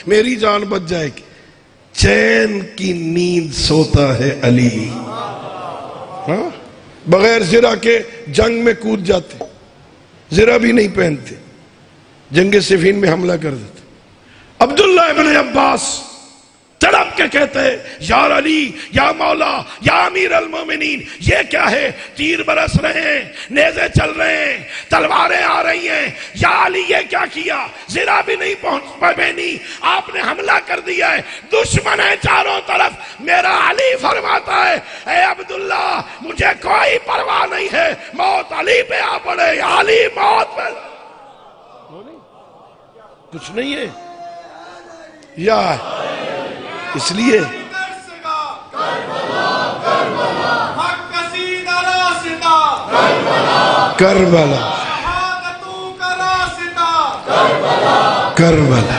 میری جان بچ جائے گی. چین کی نیند سوتا ہے علی. ہاں بغیر زرہ کے جنگ میں کود جاتے, زرہ بھی نہیں پہنتے, جنگ صفین میں حملہ کر دیتے. عبداللہ ابن عباس تڑپ کے کہتے ہیں یا علی یا مولا یا امیر المومنین, یہ کیا ہے؟ تیر برس رہے ہیں, نیزے چل رہے ہیں, تلواریں آ رہی ہیں, یا علی یہ کیا کیا؟ زرہ بھی نہیں پہنچ پہنی, آپ نے حملہ کر دیا ہے, دشمن ہے چاروں طرف. میرا علی فرماتا ہے اے عبداللہ مجھے کوئی پرواہ نہیں ہے, موت علی پہ آ پڑے. علی موت پہ کچھ نہیں ہے یا اس لیے کربلا کربلا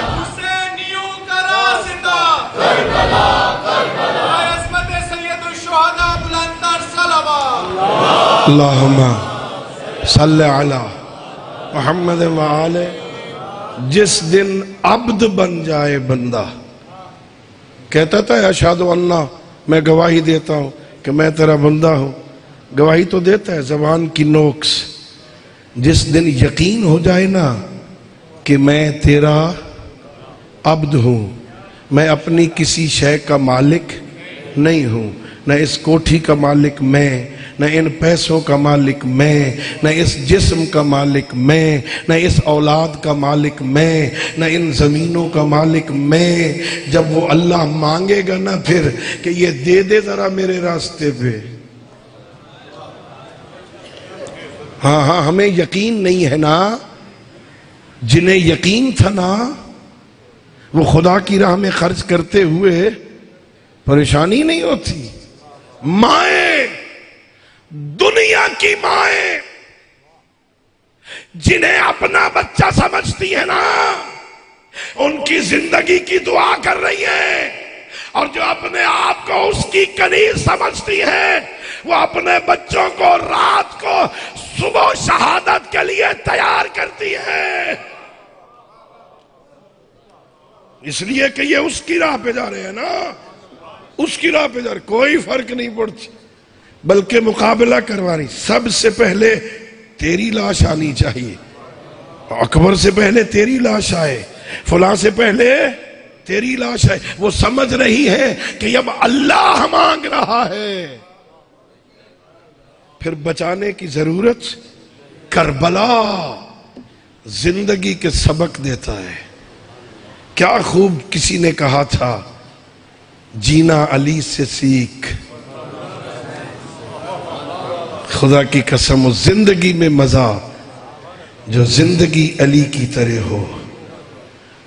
اللہم صلی علی محمد وآلہ. جس دن عبد بن جائے بندہ, کہتا تھا اشہد اللہ, میں گواہی دیتا ہوں کہ میں تیرا بندہ ہوں, گواہی تو دیتا ہے زبان کی نوک سے. جس دن یقین ہو جائے نا کہ میں تیرا عبد ہوں, میں اپنی کسی شے کا مالک نہیں ہوں, نہ اس کوٹھی کا مالک میں, نہ ان پیسوں کا مالک میں, نہ اس جسم کا مالک میں, نہ اس اولاد کا مالک میں, نہ ان زمینوں کا مالک میں. جب وہ اللہ مانگے گا نا پھر کہ یہ دے دے ذرا میرے راستے پہ. ہاں ہمیں یقین نہیں ہے نا, جنہیں یقین تھا نا وہ خدا کی راہ میں خرچ کرتے ہوئے پریشانی نہیں ہوتی. مائیں, دنیا کی مائیں جنہیں اپنا بچہ سمجھتی ہے نا, ان کی زندگی کی دعا کر رہی ہیں, اور جو اپنے آپ کو اس کی کنیز سمجھتی ہے وہ اپنے بچوں کو رات کو صبح شہادت کے لیے تیار کرتی ہے. اس لیے کہ یہ اس کی راہ پہ جا رہے ہیں نا, اس کی راہ پہ جا رہے, کوئی فرق نہیں پڑتی, بلکہ مقابلہ کروانی. سب سے پہلے تیری لاش آنی چاہیے, اکبر سے پہلے تیری لاش آئے, فلاں سے پہلے تیری لاش آئے. وہ سمجھ رہی ہے کہ اب اللہ مانگ رہا ہے, پھر بچانے کی ضرورت. کربلا زندگی کے سبق دیتا ہے. کیا خوب کسی نے کہا تھا, جینا علی سے سیکھ. خدا کی قسم, زندگی میں مزہ جو زندگی علی کی طرح ہو,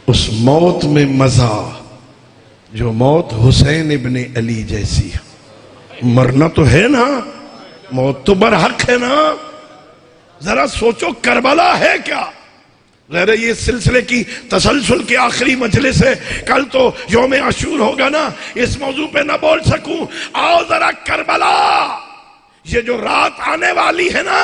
اس موت میں مزہ جو موت حسین ابن علی جیسی. مرنا تو ہے نا, موت تو برحق ہے نا. ذرا سوچو کربلا ہے کیا. غیر یہ سلسلے کی تسلسل کی آخری مجلس ہے, کل تو یوم عاشور ہوگا نا, اس موضوع پہ نہ بول سکوں. آؤ ذرا کربلا, یہ جو رات آنے والی ہے نا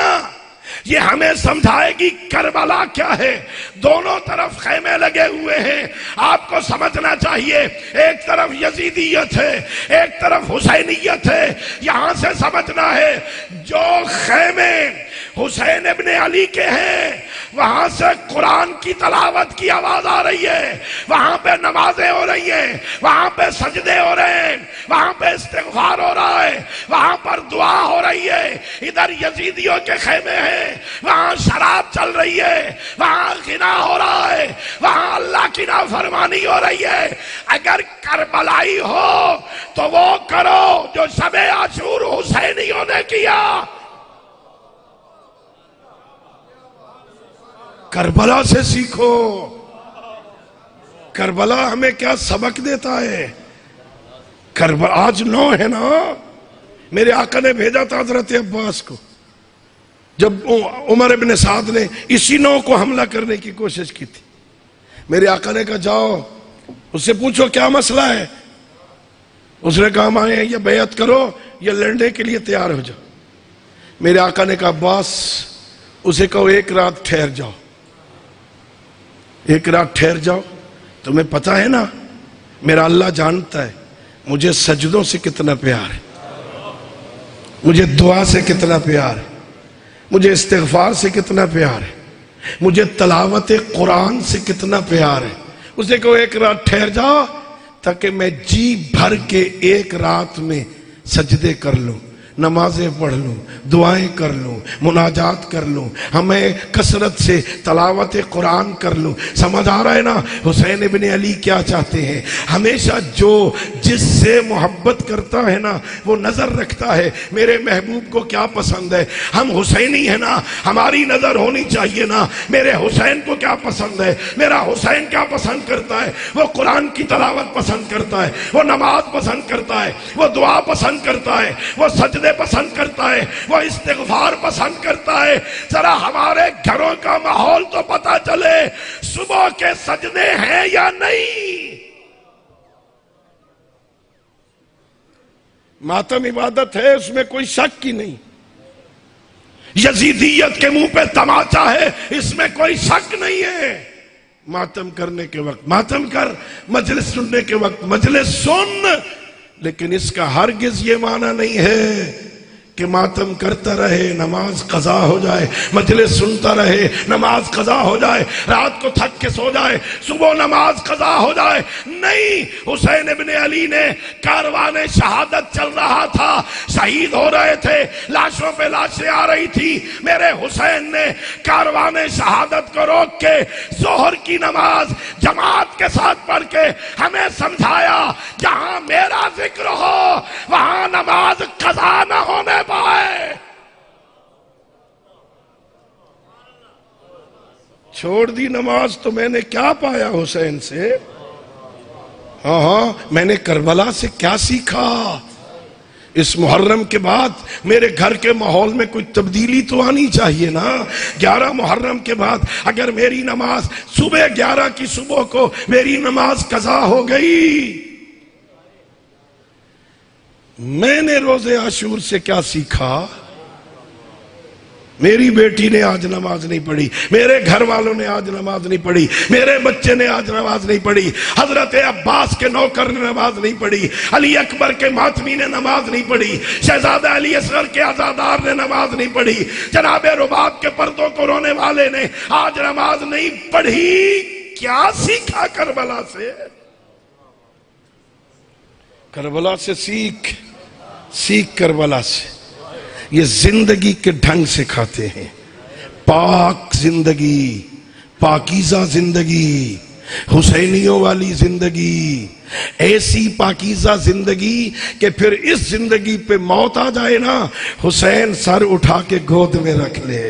یہ ہمیں سمجھائے گی کربلا کیا ہے. دونوں طرف خیمے لگے ہوئے ہیں, آپ کو سمجھنا چاہیے. ایک طرف یزیدیت ہے, ایک طرف حسینیت ہے. یہاں سے سمجھنا ہے جو خیمے حسین ابن علی کے ہیں وہاں سے قرآن کی تلاوت کی آواز آ رہی ہے, وہاں پہ نمازیں ہو رہی ہیں, وہاں پہ سجدے ہو رہے ہیں, وہاں پہ استغفار ہو رہا ہے, وہاں پر دعا ہو رہی ہے. ادھر یزیدیوں کے خیمے ہیں, وہاں شراب چل رہی ہے, وہاں غنا ہو رہا ہے, وہاں اللہ کی نافرمانی ہو رہی ہے. اگر کربلائی ہو تو وہ کرو جو شب عاشور حسینیوں نے کیا. کربلا سے سیکھو. کربلا ہمیں کیا سبق دیتا ہے. کربلا آج 9 ہے نا, میرے آقا نے بھیجا تھا حضرت عباس کو جب عمر ابن سعد نے اسی 9 کو حملہ کرنے کی کوشش کی تھی. میرے آقا نے کہا جاؤ اس سے پوچھو کیا مسئلہ ہے. اس نے کہا مائیں یہ بیعت کرو یا لڑنے کے لیے تیار ہو جاؤ. میرے آقا نے کہا عباس اسے کہو ایک رات ٹھہر جاؤ, ایک رات ٹھہر جاؤ, تمہیں پتا ہے نا میرا اللہ جانتا ہے مجھے سجدوں سے کتنا پیار ہے، مجھے دعا سے کتنا پیار ہے، مجھے استغفار سے کتنا پیار ہے، مجھے تلاوت قرآن سے کتنا پیار ہے۔ اسے کہو ایک رات ٹھہر جا تاکہ میں جی بھر کے ایک رات میں سجدے کر لوں، نمازیں پڑھ لوں، دعائیں کر لوں، مناجات کر لوں، ہمیں کثرت سے تلاوت قرآن کر لوں۔ سمجھ آ رہا ہے نا حسین ابن علی کیا چاہتے ہیں؟ ہمیشہ جو جس سے محبت کرتا ہے نا وہ نظر رکھتا ہے میرے محبوب کو کیا پسند ہے۔ ہم حسینی ہیں نا، ہماری نظر ہونی چاہیے نا میرے حسین کو کیا پسند ہے، میرا حسین کیا پسند کرتا ہے۔ وہ قرآن کی تلاوت پسند کرتا ہے، وہ نماز پسند کرتا ہے، وہ دعا پسند کرتا ہے، وہ سجدے پسند کرتا ہے، وہ استغفار پسند کرتا ہے۔ ذرا ہمارے گھروں کا ماحول تو پتا چلے صبح کے سجدے ہیں یا نہیں۔ ماتم عبادت ہے، اس میں کوئی شک ہی نہیں۔ یزیدیت کے منہ پہ تماچا ہے، اس میں کوئی شک نہیں ہے۔ ماتم کرنے کے وقت ماتم کر، مجلس سننے کے وقت مجلس سن، لیکن اس کا ہرگز یہ معنی نہیں ہے کہ ماتم کرتا رہے نماز قضا ہو جائے، مجلس سنتا رہے نماز قضا ہو جائے، رات کو تھک کے سو جائے صبح نماز قضا ہو جائے۔ نہیں، حسین ابن علی نے کاروان شہادت چل رہا تھا، شہید ہو رہے تھے، لاشوں پہ لاشیں آ رہی تھی، میرے حسین نے کاروان شہادت کو روک کے ظہر کی نماز جماعت کے ساتھ پڑھ کے ہمیں سمجھایا جہاں میرا ذکر ہو وہاں نماز قضا نہ ہونے پائے۔ چھوڑ دی نماز تو میں نے کیا پایا حسین سے؟ ہاں میں نے کربلا سے کیا سیکھا؟ اس محرم کے بعد میرے گھر کے ماحول میں کوئی تبدیلی تو آنی چاہیے نا۔ 11 محرم کے بعد اگر میری نماز صبح 11 کی صبح کو میری نماز قضا ہو گئی، میں نے روزے عاشور سے کیا سیکھا؟ میری بیٹی نے آج نماز نہیں پڑھی، میرے گھر والوں نے آج نماز نہیں پڑھی، میرے بچے نے آج نماز نہیں پڑھی، حضرت عباس کے نوکر نے نماز نہیں پڑھی، علی اکبر کے ماتمی نے نماز نہیں پڑھی، شہزادہ علی اصغر کے عزادار نے نماز نہیں پڑھی، جناب رباب کے پردوں کو رونے والے نے آج نماز نہیں پڑھی۔ کیا سیکھا کربلا سے؟ کربلا سے سیکھ کربلا سے، یہ زندگی کے ڈھنگ سکھاتے ہیں۔ پاک زندگی، پاکیزہ زندگی، حسینیوں والی زندگی، ایسی پاکیزہ زندگی کہ پھر اس زندگی پہ موت آ جائے نا حسین سر اٹھا کے گود میں رکھ لے۔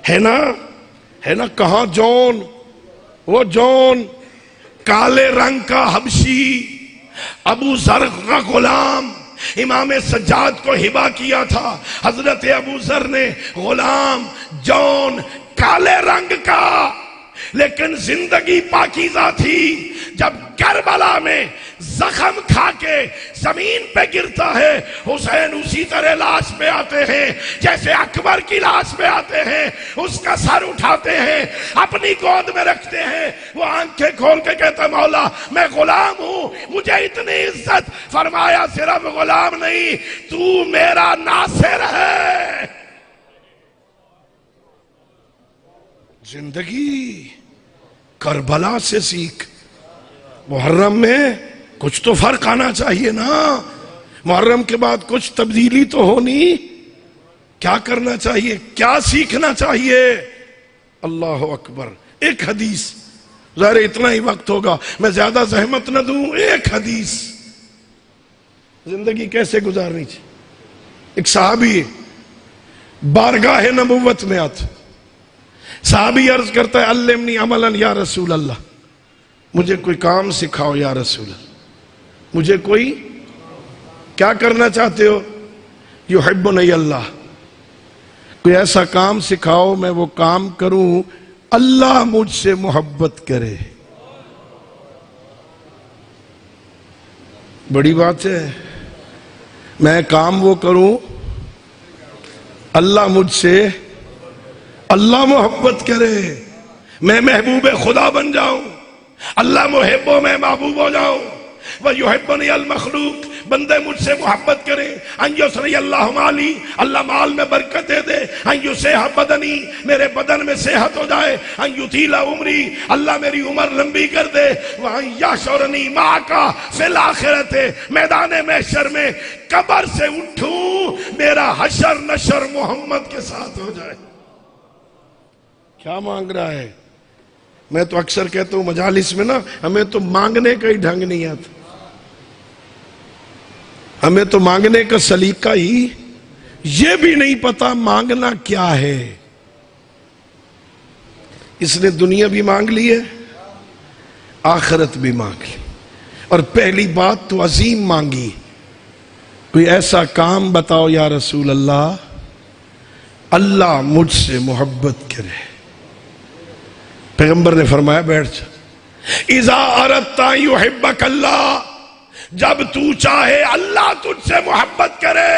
ہے نا کہاں جون، وہ جون کالے رنگ کا حبشی ابو ذر کا غلام امام سجاد کو ہبہ کیا تھا۔ حضرت ابو ذر نے غلام جون کالے رنگ کا، لیکن زندگی پاکیزہ تھی۔ جب کربلا میں زخم کھا کے زمین پہ گرتا ہے حسین اسی طرح لاش پہ آتے ہیں جیسے اکبر کی لاش پہ آتے ہیں، اس کا سر اٹھاتے ہیں، اپنی گود میں رکھتے ہیں، وہ آنکھیں کھول کے کہتا مولا میں غلام ہوں، مجھے اتنی عزت۔ فرمایا صرف غلام نہیں، تو میرا ناصر ہے۔ زندگی کربلا سے سیکھ۔ محرم میں کچھ تو فرق آنا چاہیے نا، محرم کے بعد کچھ تبدیلی تو ہونی۔ کیا کرنا چاہیے، کیا سیکھنا چاہیے؟ اللہ اکبر۔ ایک حدیث، ظاہر اتنا ہی وقت ہوگا میں زیادہ زحمت نہ دوں، ایک حدیث زندگی کیسے گزارنی چاہیے۔ ایک صحابی بارگاہ نبوت میں آتا، صحابی عرض کرتا ہے علمنی عملا یا رسول اللہ، مجھے کوئی کام سکھاؤ یا رسول اللہ، مجھے کوئی کیا کرنا چاہتے ہو؟ یحبنی اللہ، کوئی ایسا کام سکھاؤ میں وہ کام کروں اللہ مجھ سے محبت کرے۔ بڑی بات ہے، میں کام وہ کروں اللہ مجھ سے اللہ محبت کرے۔ میں محبوب خدا بن جاؤں، اللہ محب و میں محبوب ہو جاؤں، وَيُحِبُّنِي الْمَخْلُوق، بندے مجھ سے محبت کریں، ان یسری اللہ مالی، اللہ مال میں برکت دے دے، ان یصح بدنی، میرے بدن میں صحت ہو جائے، ان یطیل عمری، اللہ میری عمر لمبی کر دے، وَأَن یحشرنی مَعَکَ فِی الْآخِرَةِ، میدان محشر میں قبر سے اٹھوں، میرا حشر نشر محمد کے ساتھ ہو جائے۔ کیا مانگ رہا ہے؟ میں تو اکثر کہتا ہوں مجالس میں نا، ہمیں تو مانگنے کا ہی ڈھنگ نہیں آتا، ہمیں تو مانگنے کا سلیقہ ہی یہ بھی نہیں پتا مانگنا کیا ہے۔ اس نے دنیا بھی مانگ لی ہے، آخرت بھی مانگ لی، اور پہلی بات تو عظیم مانگی، کوئی ایسا کام بتاؤ یا رسول اللہ اللہ مجھ سے محبت کرے۔ پیغمبر نے فرمایا بیٹھ جا، اذا اردت ان یحبک اللہ، جب تو چاہے اللہ تجھ سے محبت کرے،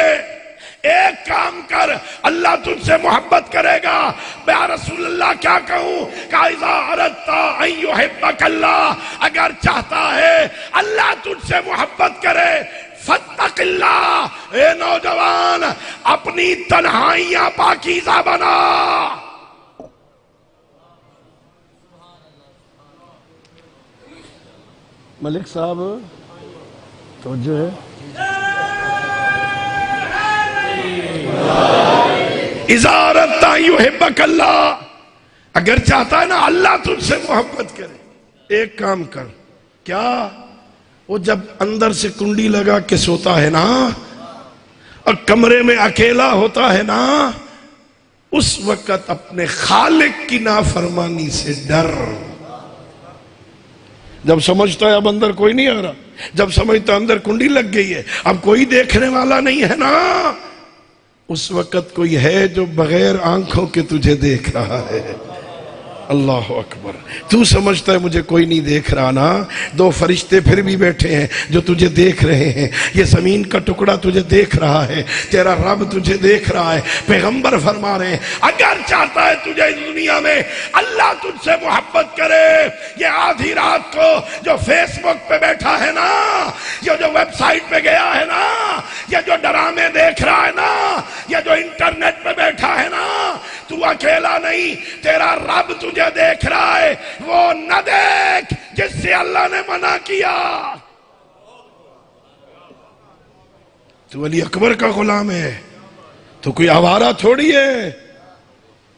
ایک کام کر اللہ تجھ سے محبت کرے گا۔ یا رسول اللہ کیا کہوں؟ کہ اذا اردت ان یحبک اللہ، اگر چاہتا ہے اللہ تجھ سے محبت کرے، فاتق اللہ، اے نوجوان اپنی تنہائیاں پاکیزہ بنا۔ ملک صاحب توجہ ہے، اذا اردت ان یحبک اللہ، اگر چاہتا ہے نا اللہ تجھ سے محبت کرے، ایک کام کر، کیا؟ وہ جب اندر سے کنڈی لگا کے سوتا ہے نا اور کمرے میں اکیلا ہوتا ہے نا، اس وقت اپنے خالق کی نافرمانی سے ڈر۔ جب سمجھتا ہے اب اندر کوئی نہیں آ رہا، جب سمجھتا ہے اندر کنڈی لگ گئی ہے، اب کوئی دیکھنے والا نہیں ہے نا، اس وقت کوئی ہے جو بغیر آنکھوں کے تجھے دیکھ رہا ہے۔ اللہ اکبر، تو سمجھتا ہے مجھے کوئی نہیں دیکھ رہا نا، دو فرشتے پھر بھی بیٹھے ہیں جو تجھے دیکھ رہے ہیں، یہ زمین کا ٹکڑا تجھے دیکھ رہا ہے، تیرا رب تجھے دیکھ رہا ہے۔ پیغمبر فرما رہے ہیں اگر چاہتا ہے تجھے اس دنیا میں اللہ تجھ سے محبت کرے، یہ آدھی رات کو جو فیس بک پہ بیٹھا ہے نا، یہ جو ویب سائٹ پہ گیا ہے نا، یہ جو ڈرامے دیکھ رہا ہے نا، یہ جو انٹرنیٹ پہ بیٹھا ہے نا، تو اکیلا نہیں، تیرا رب تجھے دیکھ رہا ہے، وہ نہ دیکھ جس سے اللہ نے منع کیا۔ تو علی اکبر کا غلام ہے، تو کوئی آوارہ تھوڑی ہے،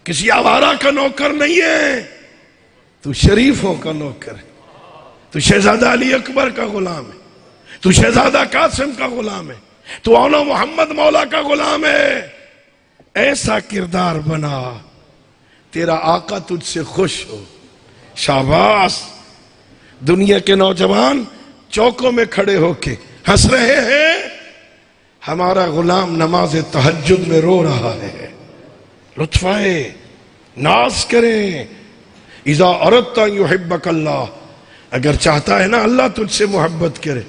کسی آوارہ کا نوکر نہیں ہے، تو شریفوں کا نوکر ہے، تو شہزادہ علی اکبر کا غلام ہے، تو شہزادہ قاسم کا غلام ہے، تو اونا محمد مولا کا غلام ہے۔ ایسا کردار بنا تیرا آقا تجھ سے خوش ہو۔ شاباش، دنیا کے نوجوان چوکوں میں کھڑے ہو کے ہنس رہے ہیں، ہمارا غلام نماز تہجد میں رو رہا ہے، لطف آئے، ناز کریں۔ اذا اردت ان یحبک اللہ، اگر چاہتا ہے نا اللہ تجھ سے محبت کرے،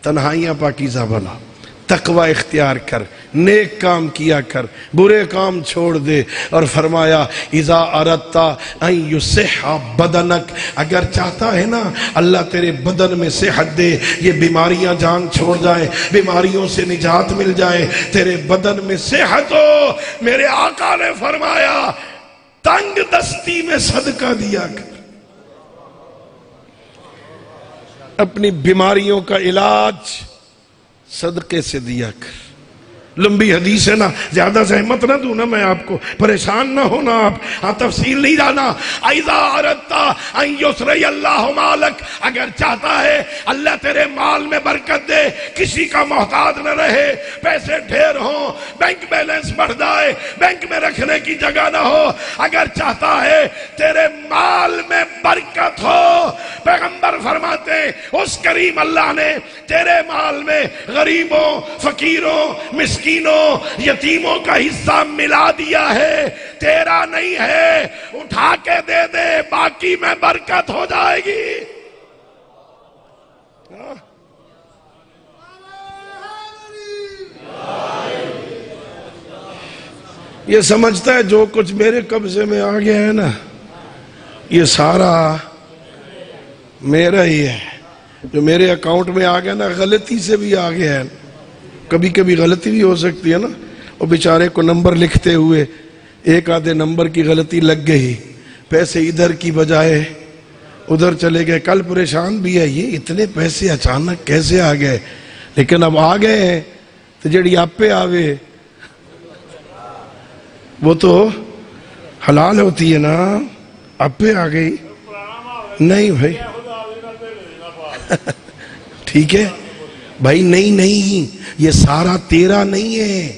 تنہائیاں پاکیزہ بنا، تقوی اختیار کر، نیک کام کیا کر، برے کام چھوڑ دے، اور فرمایا اذا اردت ان یصح بدنک، اگر چاہتا ہے نا اللہ تیرے بدن میں صحت دے، یہ بیماریاں جان چھوڑ جائیں، بیماریوں سے نجات مل جائے، تیرے بدن میں صحت ہو، میرے آقا نے فرمایا تنگ دستی میں صدقہ دیا کر، اپنی بیماریوں کا علاج صدقے سے دیا کر۔ لمبی حدیث ہے نا، زیادہ زحمت نہ دوں نا میں آپ کو، پریشان نہ ہونا آپ، ہاں تفصیل نہیں جانا۔ اذا اردت ان یسری اللہ مالک، اگر چاہتا ہے اللہ تیرے مال میں برکت دے، کسی کا محتاج نہ رہے، پیسے ڈھیر ہوں، بینک بیلنس بڑھ جائے، بینک میں رکھنے کی جگہ نہ ہو، اگر چاہتا ہے تیرے مال میں برکت ہو، پیغمبر فرماتے ہیں اس کریم اللہ نے تیرے مال میں غریبوں، فقیروں، مسکینوں، یتیموں کا حصہ ملا دیا ہے، تیرا نہیں ہے، اٹھا کے دے دے، باقی میں برکت ہو جائے گی۔ یہ سمجھتا ہے جو کچھ میرے قبضے میں آ گیا ہے نا، یہ سارا میرا ہی ہے، جو میرے اکاؤنٹ میں آ گیا نا غلطی سے بھی آ گیا ہے، کبھی کبھی غلطی بھی ہو سکتی ہے نا، اور بیچارے کو نمبر لکھتے ہوئے ایک آدھے نمبر کی غلطی لگ گئی، پیسے ادھر کی بجائے ادھر چلے گئے، کل پریشان بھی ہے یہ اتنے پیسے اچانک کیسے آ گئے، لیکن اب آ گئے ہیں تو جڑی آپ پہ آوے وہ تو حلال ہوتی ہے نا، آپ پہ آ گئی نہیں بھائی ٹھیک ہے بھائی، نہیں یہ سارا تیرا نہیں ہے،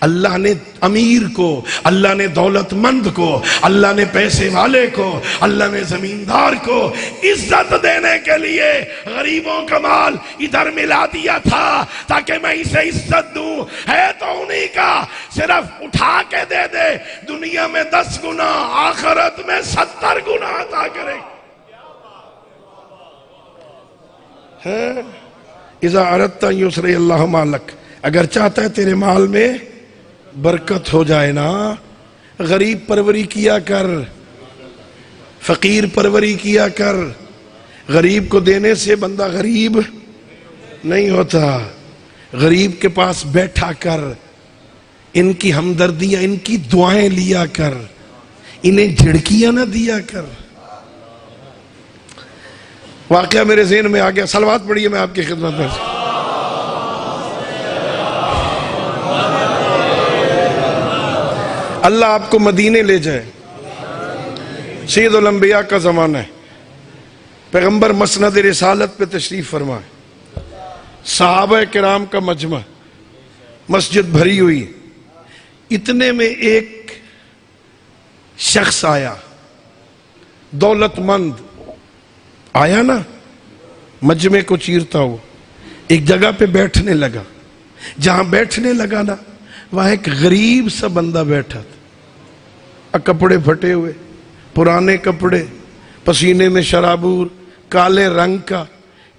اللہ نے امیر کو، اللہ نے دولت مند کو، اللہ نے پیسے والے کو، اللہ نے زمیندار کو عزت دینے کے لیے غریبوں کا مال ادھر ملا دیا تھا تاکہ میں اسے عزت دوں، ہے تو انہی کا، صرف اٹھا کے دے دے، دنیا میں 10 گنا آخرت میں 70 گنا عطا کرے۔ اذا اردت ان یسری اللہ مالک، اگر چاہتا ہے تیرے مال میں برکت ہو جائے نا، غریب پروری کیا کر، فقیر پروری کیا کر، غریب کو دینے سے بندہ غریب نہیں ہوتا، غریب کے پاس بیٹھا کر، ان کی ہمدردیاں، ان کی دعائیں لیا کر، انہیں جھڑکیاں نہ دیا کر۔ واقعہ میرے ذہن میں آ گیا، صلوات پڑھیے میں آپ کی خدمت میں۔ اللہ آپ کو مدینے لے جائے، سید الانبیاء کا زمانہ ہے، پیغمبر مسند رسالت پہ تشریف فرمائے، صحابہ کرام کا مجمع، مسجد بھری ہوئی، اتنے میں ایک شخص آیا، دولت مند آیا نا، مجمع کو چیرتا ہوا ایک جگہ پہ بیٹھنے لگا، جہاں بیٹھنے لگا نا وہاں ایک غریب سا بندہ بیٹھا تھا، کپڑے پھٹے ہوئے، پرانے کپڑے، پسینے میں شرابور، کالے رنگ کا،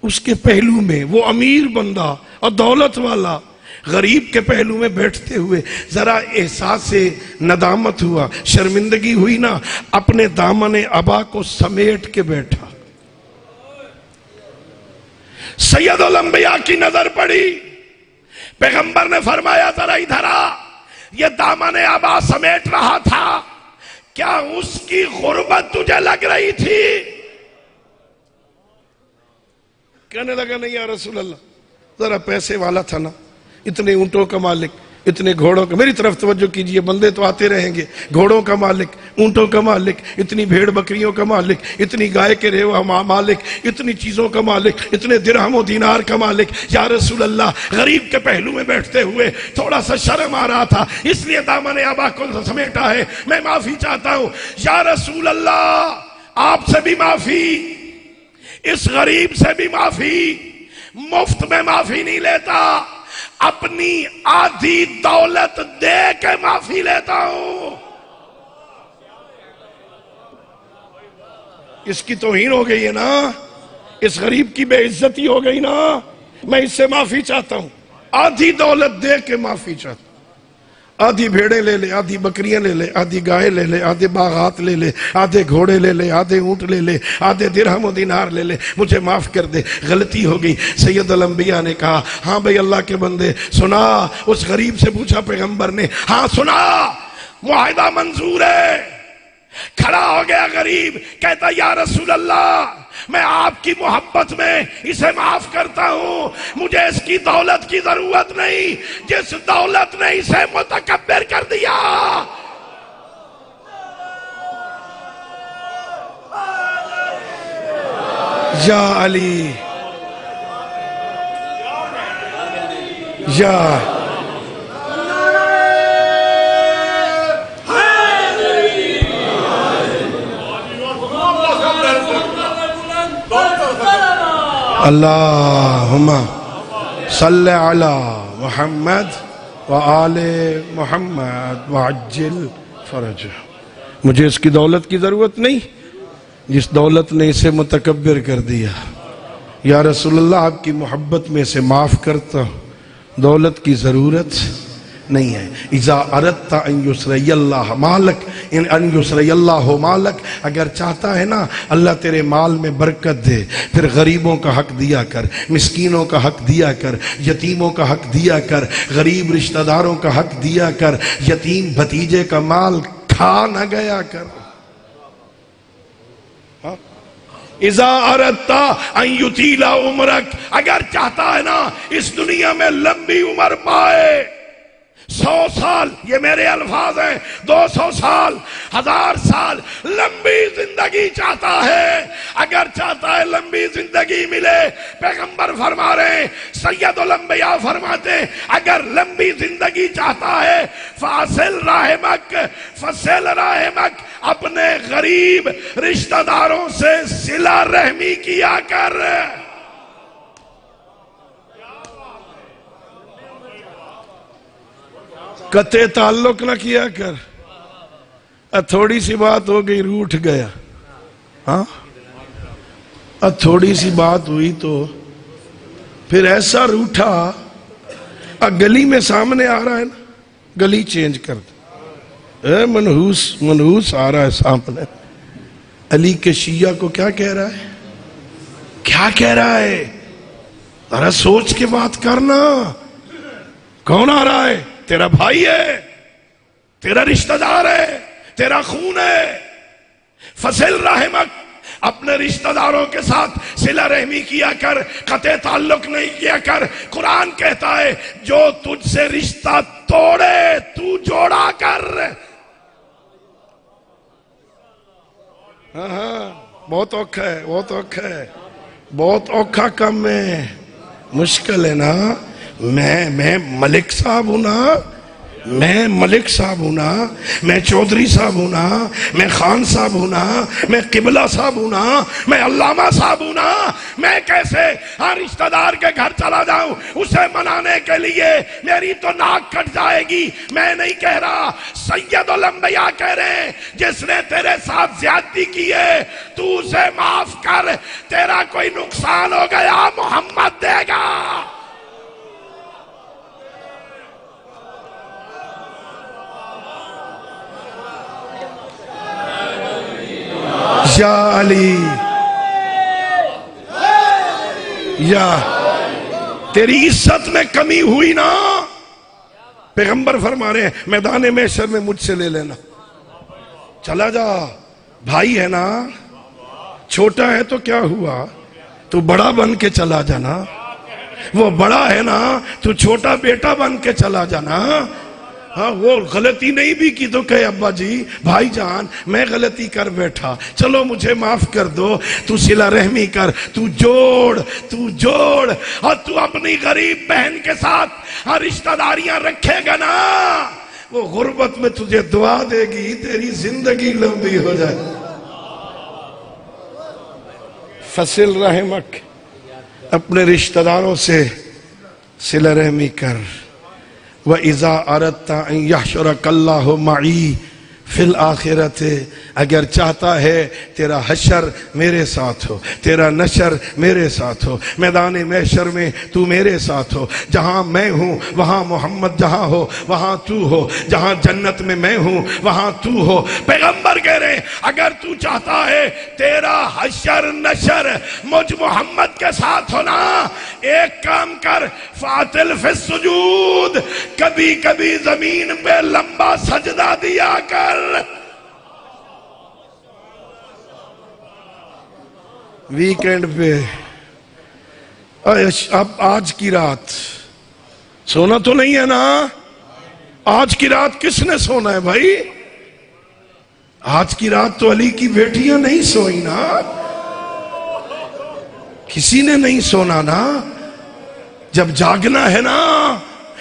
اس کے پہلو میں وہ امیر بندہ اور دولت والا غریب کے پہلو میں بیٹھتے ہوئے ذرا احساس ندامت ہوا، شرمندگی ہوئی نا، اپنے دامن ابا کو سمیٹ کے بیٹھا۔ سید الانبیاء کی نظر پڑی، پیغمبر نے فرمایا ذرا ادھر آ، یہ دامن ابا سمیٹ رہا تھا، کیا اس کی غربت تجھے لگ رہی تھی؟ کہنے لگا نہیں یا رسول اللہ، ذرا پیسے والا تھا نا، اتنے اونٹوں کا مالک، اتنے گھوڑوں کا، میری طرف توجہ کیجئے، بندے تو آتے رہیں گے، گھوڑوں کا مالک، اونٹوں کا مالک، اتنی بھیڑ بکریوں کا مالک، اتنی گائے کے ریوہ مالک، اتنی چیزوں کا مالک، اتنے درہم و دینار کا مالک، یا رسول اللہ غریب کے پہلو میں بیٹھتے ہوئے تھوڑا سا شرم آ رہا تھا، اس لیے دامن ابا کو سمیٹا ہے، میں معافی چاہتا ہوں۔ یا رسول اللہ آپ سے بھی معافی، اس غریب سے بھی معافی، مفت میں معافی نہیں لیتا، اپنی آدھی دولت دے کے معافی لیتا ہوں۔ اس کی توہین ہو گئی ہے نا، اس غریب کی بے عزتی ہو گئی نا، میں اس سے معافی چاہتا ہوں، آدھی دولت دے کے معافی چاہتا ہوں۔ آدھی بھیڑیں لے لے، آدھی بکریاں لے لے، آدھی گائے لے لے، آدھے باغات لے لے، آدھے گھوڑے لے لے، آدھے اونٹ لے لے، آدھے درہم و دینار لے لے، مجھے معاف کر دے، غلطی ہو گئی۔ سید الانبیاء نے کہا ہاں بھئی اللہ کے بندے سنا، اس غریب سے پوچھا پیغمبر نے، ہاں سنا، معاہدہ منظور ہے۔ کھڑا ہو گیا غریب، کہتا یا رسول اللہ میں آپ کی محبت میں اسے معاف کرتا ہوں، مجھے اس کی دولت کی ضرورت نہیں، جس دولت نے اسے متکبر کر دیا۔ یا علی، یا اللہم صلی علی محمد وآل محمد وعجل فرجہ۔ مجھے اس کی دولت کی ضرورت نہیں، جس دولت نے اسے متکبر کر دیا۔ یا رسول اللہ آپ کی محبت میں اسے معاف کرتا ہوں، دولت کی ضرورت نہیں ہے۔ اذا اردت ان یسری اللہ مالک ان یسری اللہ مالک، اگر چاہتا ہے نا اللہ تیرے مال میں برکت دے، پھر غریبوں کا حق دیا کر، مسکینوں کا حق دیا کر، یتیموں کا حق دیا کر، غریب رشتہ داروں کا حق دیا کر، یتیم بھتیجے کا مال کھا نہ گیا کر۔ اذا اردت ان یطیل عمرک، اگر چاہتا ہے نا اس دنیا میں لمبی عمر پائے، 100 سال، یہ میرے الفاظ ہیں، 200 سال، 1000 سال لمبی زندگی چاہتا ہے، اگر چاہتا ہے لمبی زندگی ملے، پیغمبر فرما رہے ہیں، سید الانبیاء فرماتے ہیں اگر لمبی زندگی چاہتا ہے فاصل رحمک، فصل رحمک، اپنے غریب رشتہ داروں سے صلہ رحمی کیا کر۔ قطع تعلق نہ کیا کر۔ تھوڑی سی بات ہو گئی روٹھ گیا، ہاں تھوڑی سی بات ہوئی تو پھر ایسا روٹھا، گلی میں سامنے آ رہا ہے نا، گلی چینج کر دے، منحوس آ رہا ہے سامنے، علی کے شیعہ کو کیا کہہ رہا ہے، کیا کہہ رہا ہے، ذرا سوچ کے بات کرنا، کون آ رہا ہے، تیرا بھائی ہے، تیرا رشتہ دار ہے، تیرا خون ہے، فصل رحمک، اپنے رشتہ داروں کے ساتھ صلہ رحمی کیا کر، قطع تعلق نہیں کیا کر۔ قرآن کہتا ہے جو تجھ سے رشتہ توڑے تو جوڑا کر۔ ہاں بہت اوکھا ہے، بہت اوکھا ہے، بہت اوکھا کم ہے، مشکل ہے نا۔ میں ملک صاحب ہوں نا، میں ملک صاحب ہوں نا، میں چودھری صاحب ہوں نا، میں خان صاحب ہوں نا، میں قبلہ صاحب ہوں نا، میں علامہ صاحب ہوں نا، میں کیسے ہر رشتہ دار کے گھر چلا جاؤں اسے منانے کے لیے، میری تو ناک کٹ جائے گی۔ میں نہیں کہہ رہا، سید الانبیاء کہہ رہے ہیں جس نے تیرے ساتھ زیادتی کی ہے تو اسے معاف کر، تیرا کوئی نقصان ہو گیا محمد دے گا۔ یا علی، یا تیری عزت میں کمی ہوئی نا، پیغمبر فرما رہے ہیں میدان محشر میں مجھ سے لے لینا، چلا جا، بھائی ہے نا، چھوٹا ہے تو کیا ہوا، تو بڑا بن کے چلا جانا، وہ بڑا ہے نا تو چھوٹا بیٹا بن کے چلا جانا۔ ہاں وہ غلطی نہیں بھی کی تو کہے ابا جی بھائی جان میں غلطی کر بیٹھا، چلو مجھے معاف کر دو، تو صلہ رحمی کر، تو جوڑ، اور تو اپنی غریب بہن کے ساتھ رشتہ داریاں رکھے گا نا، وہ غربت میں تجھے دعا دے گی تیری زندگی لمبی ہو جائے۔ فصل رحمک، اپنے رشتہ داروں سے صلہ رحمی کر۔ وَإِذَا أَرَدْتَ أَن يَحْشُرَكَ اللَّهُ مَعِي فِي الْآخِرَةِ، اگر چاہتا ہے تیرا حشر میرے ساتھ ہو، تیرا نشر میرے ساتھ ہو، میدان محشر میں تو میرے ساتھ ہو، جہاں میں ہوں وہاں محمد جہاں ہو وہاں تو ہو، جہاں جنت میں ہوں وہاں تو ہو۔ پیغمبر کہہ رہے ہیں اگر تو چاہتا ہے تیرا حشر نشر مجھ محمد کے ساتھ ہونا، ایک کام کر، فاتل فی السجود، کبھی کبھی زمین پہ لمبا سجدہ دیا کر۔ ویکینڈ پہ اب آج کی رات سونا تو نہیں ہے نا، آج کی رات کس نے سونا ہے بھائی، آج کی رات تو علی کی بیٹیاں نہیں سوئی نا، کسی نے نہیں سونا نا، جب جاگنا ہے نا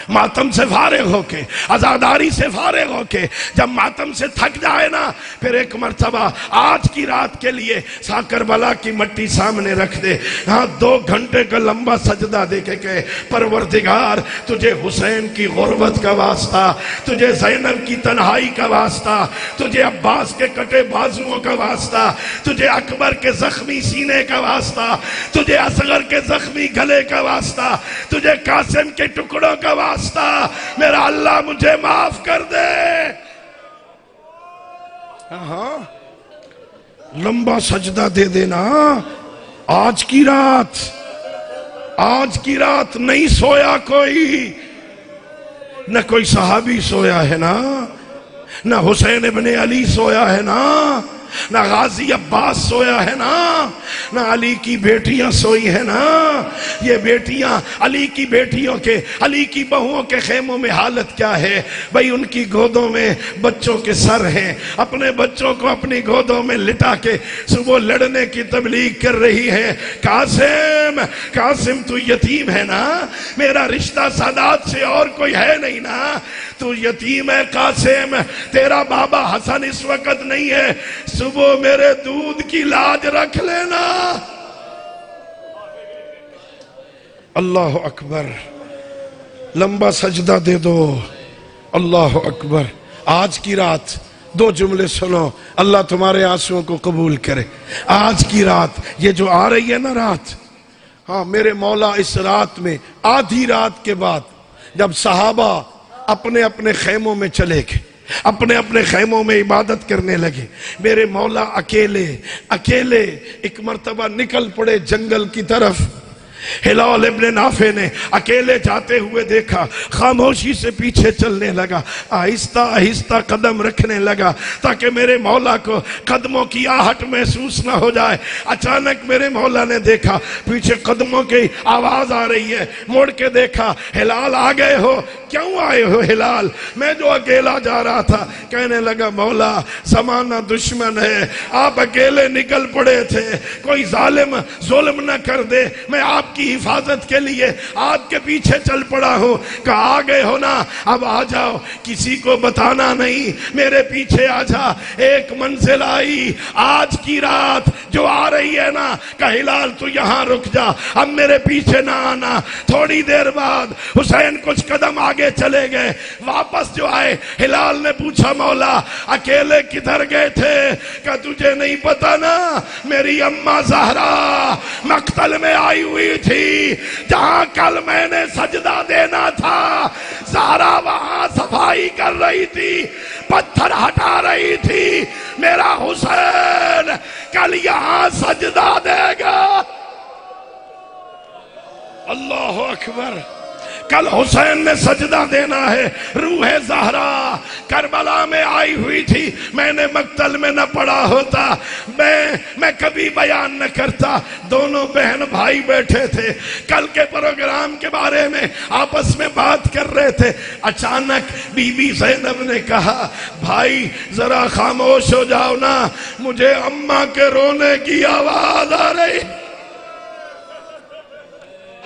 ماتم سے فارغ ہو کے، عزاداری سے فارغ ہو کے، جب ماتم سے تھک جائے نا پھر ایک مرتبہ آج کی رات کے لیے کربلا کی مٹی سامنے رکھ دے، ہاں 2 گھنٹے کا لمبا سجدہ دے کے کہے پروردگار تجھے حسین کی غربت کا واسطہ، تجھے زینب کی تنہائی کا واسطہ، تجھے عباس کے کٹے بازوؤں کا واسطہ، تجھے اکبر کے زخمی سینے کا واسطہ، تجھے اصغر کے زخمی گلے کا واسطہ، تجھے قاسم کے ٹکڑوں کا واسطہ، واسطہ میرا اللہ مجھے معاف کر دے۔ ہاں لمبا سجدہ دے دینا۔ آج کی رات نہیں سویا کوئی، نہ کوئی صحابی سویا ہے نا، نہ حسین ابن علی سویا ہے نا، نہ غازی عباس سویا ہے نا، نہ علی کی بیٹیاں سوئی ہیں نا۔ یہ بیٹیاں علی کی بیٹیوں کے، علی کی بہووں کے خیموں میں حالت کیا ہے بھئی؟ ان کی گودوں میں بچوں کے سر ہیں، اپنے بچوں کو اپنی گودوں میں لٹا کے صبح لڑنے کی تبلیغ کر رہی ہے۔ قاسم تو یتیم ہے نا، میرا رشتہ سادات سے اور کوئی ہے نہیں نا، تو یتیم ہے قاسم، تیرا بابا حسن اس وقت نہیں ہے، صبح میرے دودھ کی لاج رکھ لینا۔ اللہ اکبر، لمبا سجدہ دے دو۔ اللہ اکبر۔ آج کی رات دو جملے سنو، اللہ تمہارے آنسوؤں کو قبول کرے۔ آج کی رات یہ جو آ رہی ہے نا رات، ہاں میرے مولا اس رات میں آدھی رات کے بعد جب صحابہ اپنے اپنے خیموں میں چلے گئے، اپنے اپنے خیموں میں عبادت کرنے لگے، میرے مولا اکیلے ایک مرتبہ نکل پڑے جنگل کی طرف۔ ہلال ابن نافع نے اکیلے جاتے ہوئے دیکھا، خاموشی سے پیچھے چلنے لگا، آہستہ آہستہ قدم رکھنے لگا تاکہ میرے مولا کو قدموں کی آہٹ محسوس نہ ہو جائے۔ اچانک میرے مولا نے دیکھا پیچھے قدموں کی آواز آ رہی ہے، مڑ کے دیکھا، ہلال آ گئے ہو؟ کیوں آئے ہو ہلال؟ میں جو اکیلا جا رہا تھا۔ کہنے لگا مولا زمانہ دشمن ہے، آپ اکیلے نکل پڑے تھے، کوئی ظالم ظلم نہ کر دے، میں آپ کی حفاظت کے لیے آپ کے پیچھے چل پڑا ہوں۔ کہا آ گئے ہو نا، اب آ جاؤ، کسی کو بتانا نہیں، میرے پیچھے آ جا۔ ایک منزل آئی، آج کی رات جو آ رہی ہے نا، کہ ہلال تو یہاں رک جا، اب میرے پیچھے نہ آنا۔ تھوڑی دیر بعد حسین کچھ قدم آگے چلے گئے، واپس جو آئے ہلال نے پوچھا مولا اکیلے کدھر گئے تھے؟ کہ تجھے نہیں پتا نا، میری اماں زہرا مقتل میں آئی ہوئی تھی، جہاں کل میں نے سجدہ دینا تھا زہرا وہاں صفائی کر رہی تھی، پتھر ہٹا رہی تھی، میرا حسین کل یہاں سجدہ دے گا۔ اللہ اکبر۔ کل حسین نے سجدہ دینا ہے۔ روح زہرا کربلا میں آئی ہوئی تھی، میں نے مقتل میں نہ پڑا ہوتا، میں کبھی بیان نہ کرتا۔ دونوں بہن بھائی بیٹھے تھے، کل کے پروگرام کے بارے میں آپس میں بات کر رہے تھے۔ اچانک بی بی زینب نے کہا بھائی ذرا خاموش ہو جاؤ نا، مجھے اماں کے رونے کی آواز آ رہی۔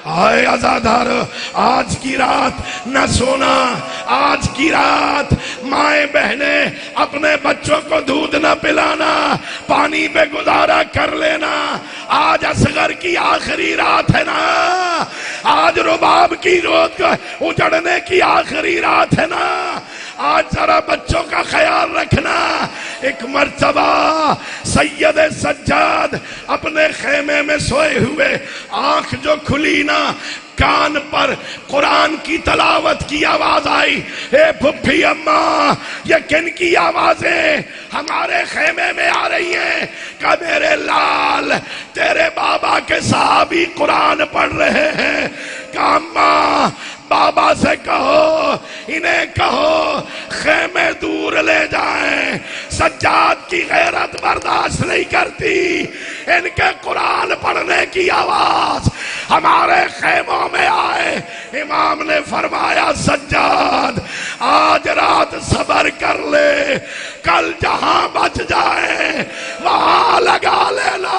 ہائے عزادار، آج کی رات نہ سونا، آج کی رات مائیں بہنیں اپنے بچوں کو دودھ نہ پلانا، پانی پہ گزارا کر لینا۔ آج اصغر کی آخری رات ہے نا، آج رباب کی روت اجڑنے کی آخری رات ہے نا، آج ذرا بچوں کا خیال رکھنا۔ ایک مرتبہ سید سجاد اپنے خیمے میں سوئے ہوئے، آنکھ جو کھلی نا، کان پر قرآن کی تلاوت کی آواز آئی۔ اے پھپھی اماں، یہ کن کی آوازیں ہمارے خیمے میں آ رہی ہیں؟ کہ میرے لال تیرے بابا کے صحابی قرآن پڑھ رہے ہیں۔ کہ اماں بابا سے کہو، انہیں کہو خیمے دور لے جائیں، سجاد کی غیرت برداشت نہیں کرتی، ان کے قرآن پڑھنے کی آواز ہمارے خیموں میں آئے۔ امام نے فرمایا سجاد آج رات صبر کر لے، کل جہاں بچ جائیں وہاں لگا لینا۔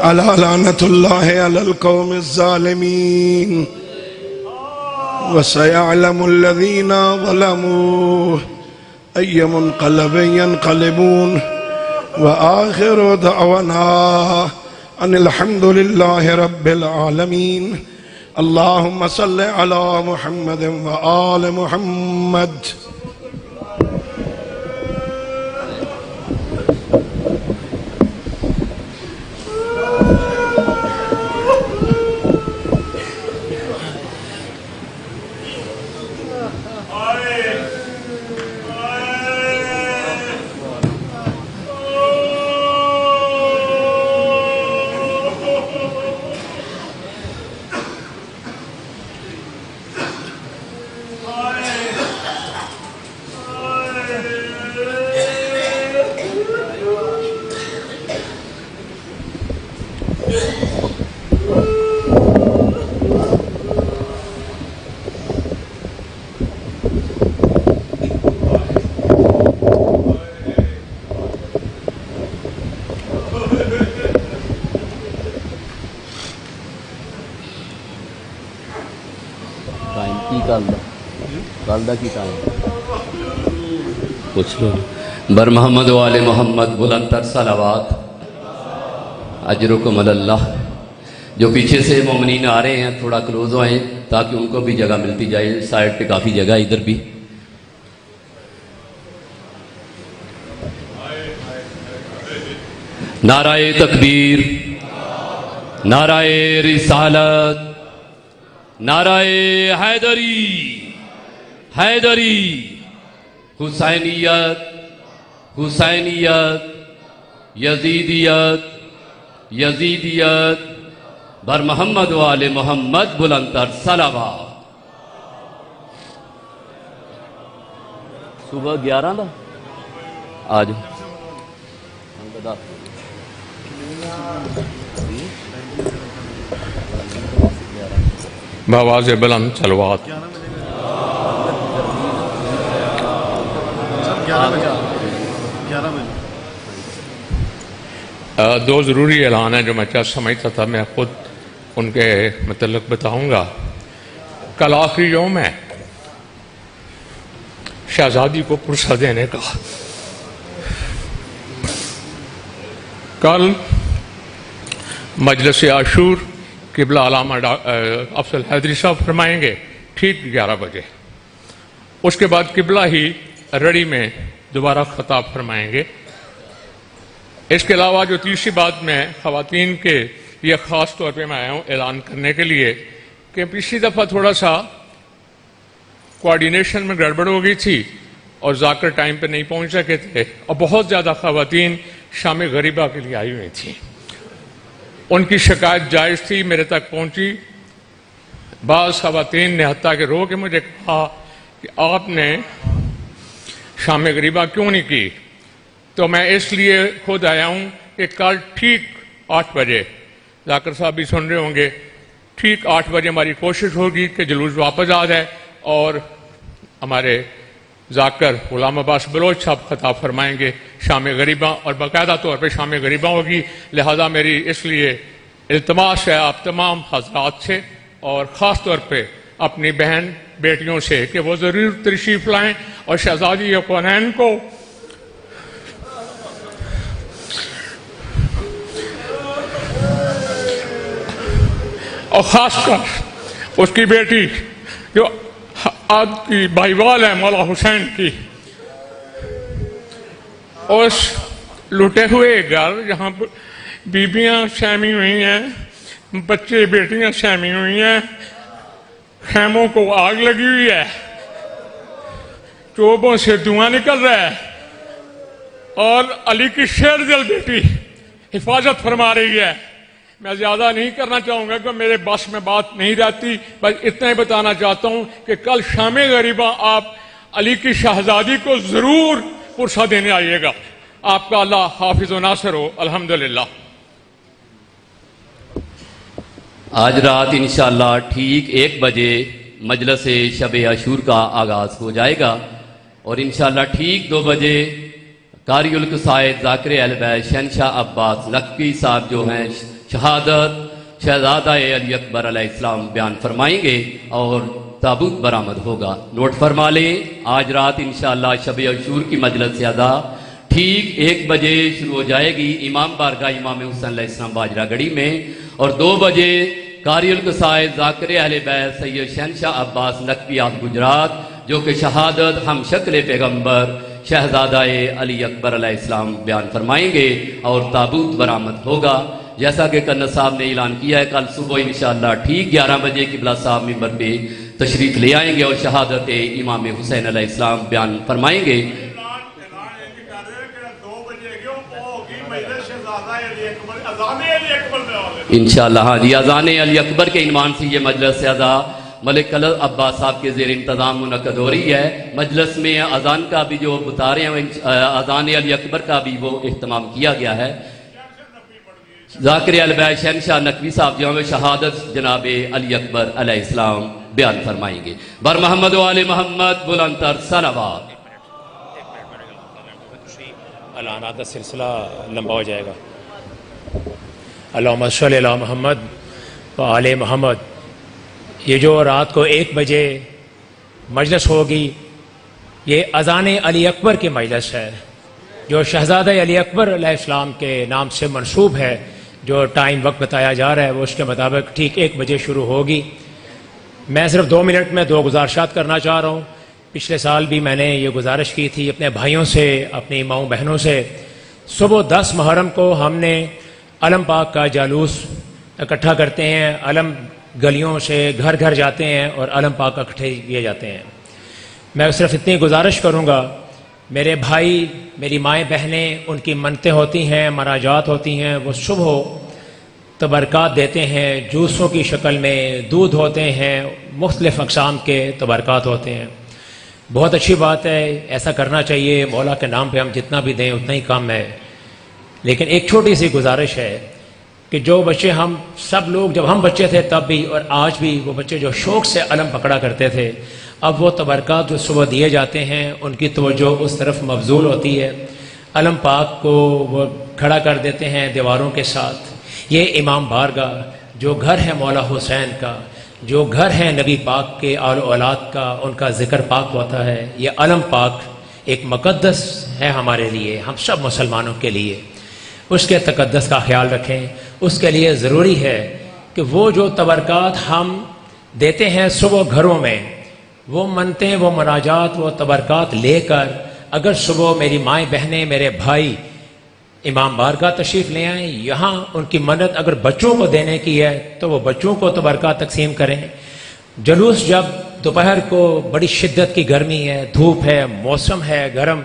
الا لعنت اللہ علی القوم الظالمین وسيعلم الذين ظلموا أي منقلب ينقلبون وآخر دعوانا أن الحمد لله رب العالمين اللهم صل على محمد وآل محمد کل دا کی ٹائم پوچھ لو. بر محمد و آل محمد بلند تر صلوات. اجرکم اللہ. جو پیچھے سے مومنین آ رہے ہیں تھوڑا کلوز ہوئیں تاکہ ان کو بھی جگہ ملتی جائے. سائڈ پہ کافی جگہ ادھر بھی. نعرہ تکبیر، نعرہ رسالت، نعرہ حیدری، حیدری، حسینیت، حسینیت، یزیدیت، یزیدیت، بر محمد و آل محمد بلند تر صلوات. صبح 11 دا آج بآواز بلند صلوات. دو ضروری اعلان ہیں جو میں کیا سمجھتا تھا میں خود ان کے متعلق بتاؤں گا. کل آخری یوم ہے شہزادی کو پرسہ دینے کا. کل مجلس عاشور قبلہ علامہ افضل حیدری صاحب فرمائیں گے ٹھیک 11 بجے. اس کے بعد قبلہ ہی رڑی میں دوبارہ خطاب فرمائیں گے. اس کے علاوہ جو تیسری بات میں خواتین کے لیے خاص طور پہ میں آیا ہوں اعلان کرنے کے لیے کہ پچھلی دفعہ تھوڑا سا کوآرڈینیشن میں گڑبڑ ہو گئی تھی اور ذاکر ٹائم پہ نہیں پہنچ سکے تھے اور بہت زیادہ خواتین شام غریبہ کے لیے آئی ہوئی تھیں. ان کی شکایت جائز تھی، میرے تک پہنچی. بعض خواتین نے حتیٰ کہ رو کے مجھے کہا کہ آپ نے شام غریبہ کیوں نہیں کی. تو میں اس لیے خود آیا ہوں کہ کل ٹھیک 8 بجے ذاکر صاحب بھی سن رہے ہوں گے ٹھیک 8 بجے ہماری کوشش ہوگی کہ جلوس واپس آ جائے اور ہمارے ذاکر غلام عباس بلوچ صاحب خطاب فرمائیں گے شام غریبہ اور باقاعدہ طور پہ شام غریبہ ہوگی. لہذا میری اس لیے التماس ہے آپ تمام حضرات سے اور خاص طور پہ اپنی بہن بیٹیوں سے کہ وہ ضرور تشریف لائیں اور شہزادی کونین کو اور خاص کر اس کی بیٹی جو آج کی بھائیوال ہے مولا حسین کی، اس لٹے ہوئے گھر جہاں بیبیاں سہمی ہوئی ہیں، بچے بیٹیاں سہمی ہوئی ہیں، خیموں کو آگ لگی ہوئی ہے، چوبوں سے دھواں نکل رہا ہے اور علی کی شیر دل بیٹی حفاظت فرما رہی ہے. میں زیادہ نہیں کرنا چاہوں گا کہ میرے بس میں بات نہیں رہتی، بس اتنا ہی بتانا چاہتا ہوں کہ کل شام غریبہ آپ علی کی شہزادی کو ضرور پرسہ دینے آئیے گا. آپ کا اللہ حافظ و ناصر ہو. الحمدللہ. آج رات انشاءاللہ ٹھیک 1 بجے مجلس شب عاشور کا آغاز ہو جائے گا اور انشاءاللہ ٹھیک 2 بجے قاری القصائد ذاکر اہل بیت شہنشاہ عباس نقوی صاحب جو ہیں شہادت شہزادہ علی اکبر علیہ السلام بیان فرمائیں گے اور تابوت برآمد ہوگا. نوٹ فرما لیں آج رات انشاءاللہ شب عاشور کی مجلس سے ادا ٹھیک 1 بجے شروع ہو جائے گی امام بارگاہ امام حسین علیہ السلام باجرہ گڑھی میں اور 2 بجے قاری القصائد ذاکر اہل بیت سید شہنشاہ عباس نقوی آف گجرات جو کہ شہادت ہم شکل پیغمبر شہزادہ علی اکبر علیہ السلام بیان فرمائیں گے اور تابوت برآمد ہوگا. جیسا کہ کنہ صاحب نے اعلان کیا ہے کل صبح انشاءاللہ ٹھیک 11 بجے قبلہ صاحب ممبر پہ تشریف لے آئیں گے اور شہادت امام حسین علیہ السلام بیان فرمائیں گے. انشاءاللہ ہاں جی اذان علی اکبر کے عنوان سے یہ مجلس سے ادا ملک عباس صاحب کے زیر انتظام منعقد ہو رہی ہے. مجلس میں اذان کا بھی جو بتا رہے ہیں اذان علی اکبر کا بھی وہ اہتمام کیا گیا ہے. ذاکر اہل بیت شہنشاہ نقوی صاحب جو ہمیں شہادت جناب علی اکبر علیہ السلام بیان فرمائیں گے. بر محمد و آل محمد بلند تر صلوات. اعلانات کا سلسلہ لمبا ہو جائے گا. اللہم صلی علی محمد و آل محمد. یہ جو رات کو 1 بجے مجلس ہوگی یہ اذان علی اکبر کی مجلس ہے جو شہزادہ علی اکبر علیہ السلام کے نام سے منسوب ہے. جو ٹائم وقت بتایا جا رہا ہے وہ اس کے مطابق ٹھیک 1 بجے شروع ہوگی. میں صرف 2 منٹ میں 2 گزارشات کرنا چاہ رہا ہوں. پچھلے سال بھی میں نے یہ گزارش کی تھی اپنے بھائیوں سے، اپنی ماؤں بہنوں سے. صبح 10 محرم کو ہم نے علم پاک کا جالوس اکٹھا کرتے ہیں. علم گلیوں سے گھر گھر جاتے ہیں اور علم پاک اکٹھے کیے جاتے ہیں. میں صرف اتنی گزارش کروں گا، میرے بھائی، میری مائیں بہنیں، ان کی منتیں ہوتی ہیں، مناجات ہوتی ہیں، وہ صبح تبرکات دیتے ہیں جوسوں کی شکل میں، دودھ ہوتے ہیں، مختلف اقسام کے تبرکات ہوتے ہیں. بہت اچھی بات ہے، ایسا کرنا چاہیے. مولا کے نام پہ ہم جتنا بھی دیں اتنا ہی کم ہے. لیکن ایک چھوٹی سی گزارش ہے کہ جو بچے ہم سب لوگ جب ہم بچے تھے تب بھی اور آج بھی، وہ بچے جو شوق سے علم پکڑا کرتے تھے، اب وہ تبرکات جو صبح دیے جاتے ہیں ان کی توجہ اس طرف مبذول ہوتی ہے. علم پاک کو وہ کھڑا کر دیتے ہیں دیواروں کے ساتھ. یہ امام بارگاہ جو گھر ہے مولا حسین کا، جو گھر ہے نبی پاک کے آل و اولاد کا، ان کا ذکر پاک ہوتا ہے. یہ علم پاک ایک مقدس ہے ہمارے لیے، ہم سب مسلمانوں کے لیے. اس کے تقدس کا خیال رکھیں. اس کے لیے ضروری ہے کہ وہ جو تبرکات ہم دیتے ہیں صبح گھروں میں، وہ منتیں، وہ مناجات، وہ تبرکات لے کر اگر صبح میری مائیں بہنیں، میرے بھائی امام بارگاہ تشریف لے آئیں، یہاں ان کی منت اگر بچوں کو دینے کی ہے تو وہ بچوں کو تبرکات تقسیم کریں. جلوس جب دوپہر کو بڑی شدت کی گرمی ہے، دھوپ ہے، موسم ہے گرم،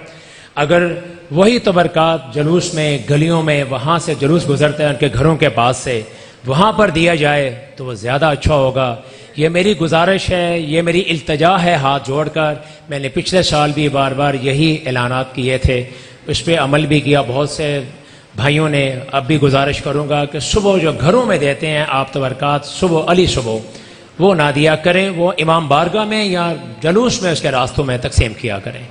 اگر وہی تبرکات جلوس میں، گلیوں میں، وہاں سے جلوس گزرتا ہے ان کے گھروں کے پاس سے، وہاں پر دیا جائے تو وہ زیادہ اچھا ہوگا. یہ میری گزارش ہے، یہ میری التجا ہے ہاتھ جوڑ کر. میں نے پچھلے سال بھی بار بار یہی اعلانات کیے تھے، اس پہ عمل بھی کیا بہت سے بھائیوں نے. اب بھی گزارش کروں گا کہ صبح جو گھروں میں دیتے ہیں آپ تبرکات، صبح علی صبح وہ نہ دیا کریں، وہ امام بارگاہ میں یا جلوس میں اس کے راستوں میں تقسیم کیا کریں.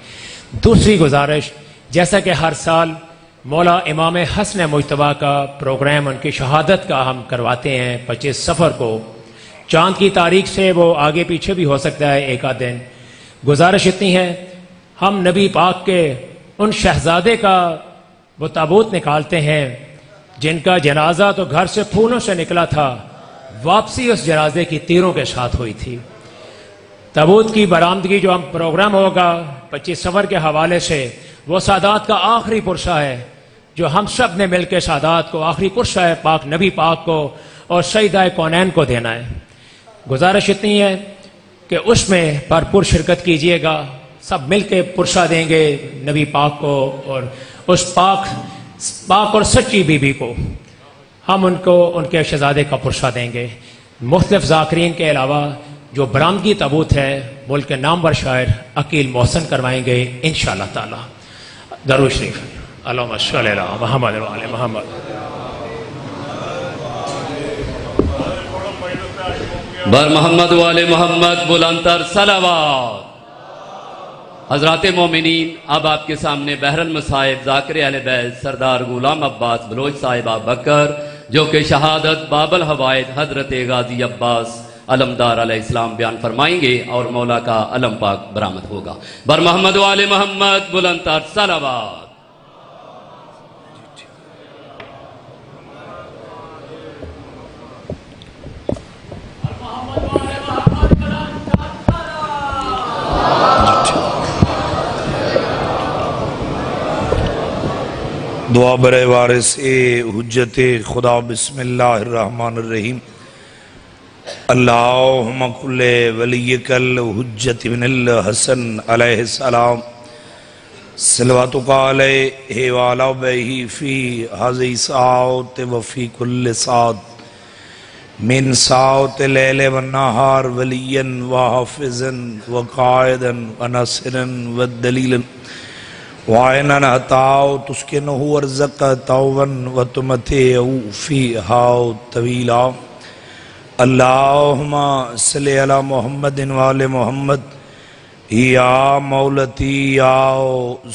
دوسری گزارش، جیسا کہ ہر سال مولا امام حسن مجتبیٰ کا پروگرام ان کی شہادت کا ہم کرواتے ہیں 25 صفر کو، چاند کی تاریخ سے وہ آگے پیچھے بھی ہو سکتا ہے ایک آدھ دن. گزارش اتنی ہے، ہم نبی پاک کے ان شہزادے کا وہ تابوت نکالتے ہیں جن کا جنازہ تو گھر سے پھولوں سے نکلا تھا، واپسی اس جنازے کی تیروں کے ساتھ ہوئی تھی. تابوت کی برآمدگی جو ہم پروگرام ہوگا 25 صفر کے حوالے سے، وہ سادات کا آخری پرسہ ہے جو ہم سب نے مل کے سادات کو آخری پرسہ ہے پاک نبی پاک کو اور سیدہ کونین کو دینا ہے. گزارش اتنی ہے کہ اس میں بھرپور شرکت کیجیے گا. سب مل کے پرسہ دیں گے نبی پاک کو اور اس پاک اور سچی بی بی کو. ہم ان کو ان کے شہزادے کا پرسہ دیں گے. مختلف ذاکرین کے علاوہ جو برآمدگی تابوت ہے ملک کے نامور شاعر عقیل محسن کروائیں گے انشاءاللہ تعالی. درود شریف اللہم صلی علی محمد و علی محمد. بر محمد و آل محمد بلندتر صلوات. حضرات مومنین، اب آپ کے سامنے بحر المصائب ذاکر اہل بیت سردار غلام عباس بلوچ صاحب بکر، جو کہ شہادت باب الحوائد حضرت غازی عباس علمدار علیہ السلام بیان فرمائیں گے اور مولا کا علم پاک برآمد ہوگا. بر محمد و آل محمد بلندتر صلوات. دعا برے وارث حجت خدا. بسم اللہ الرحمن الرحیم. اللہم کل ولیک الحجت بن الحسن علیہ السلام صلواتک علیہ وعلی بیہ فی ہذی ساعت وفی کل ساعت من ساعت لیل والنہار ولیا وحافظا وقائدا وناصرا ودلیلا وعینن ہتاؤ تسکنہ ورزق توبا وتمتعہ فیہا طویلا. اللہم صلی علی محمد وآل محمد. یا مولتی یا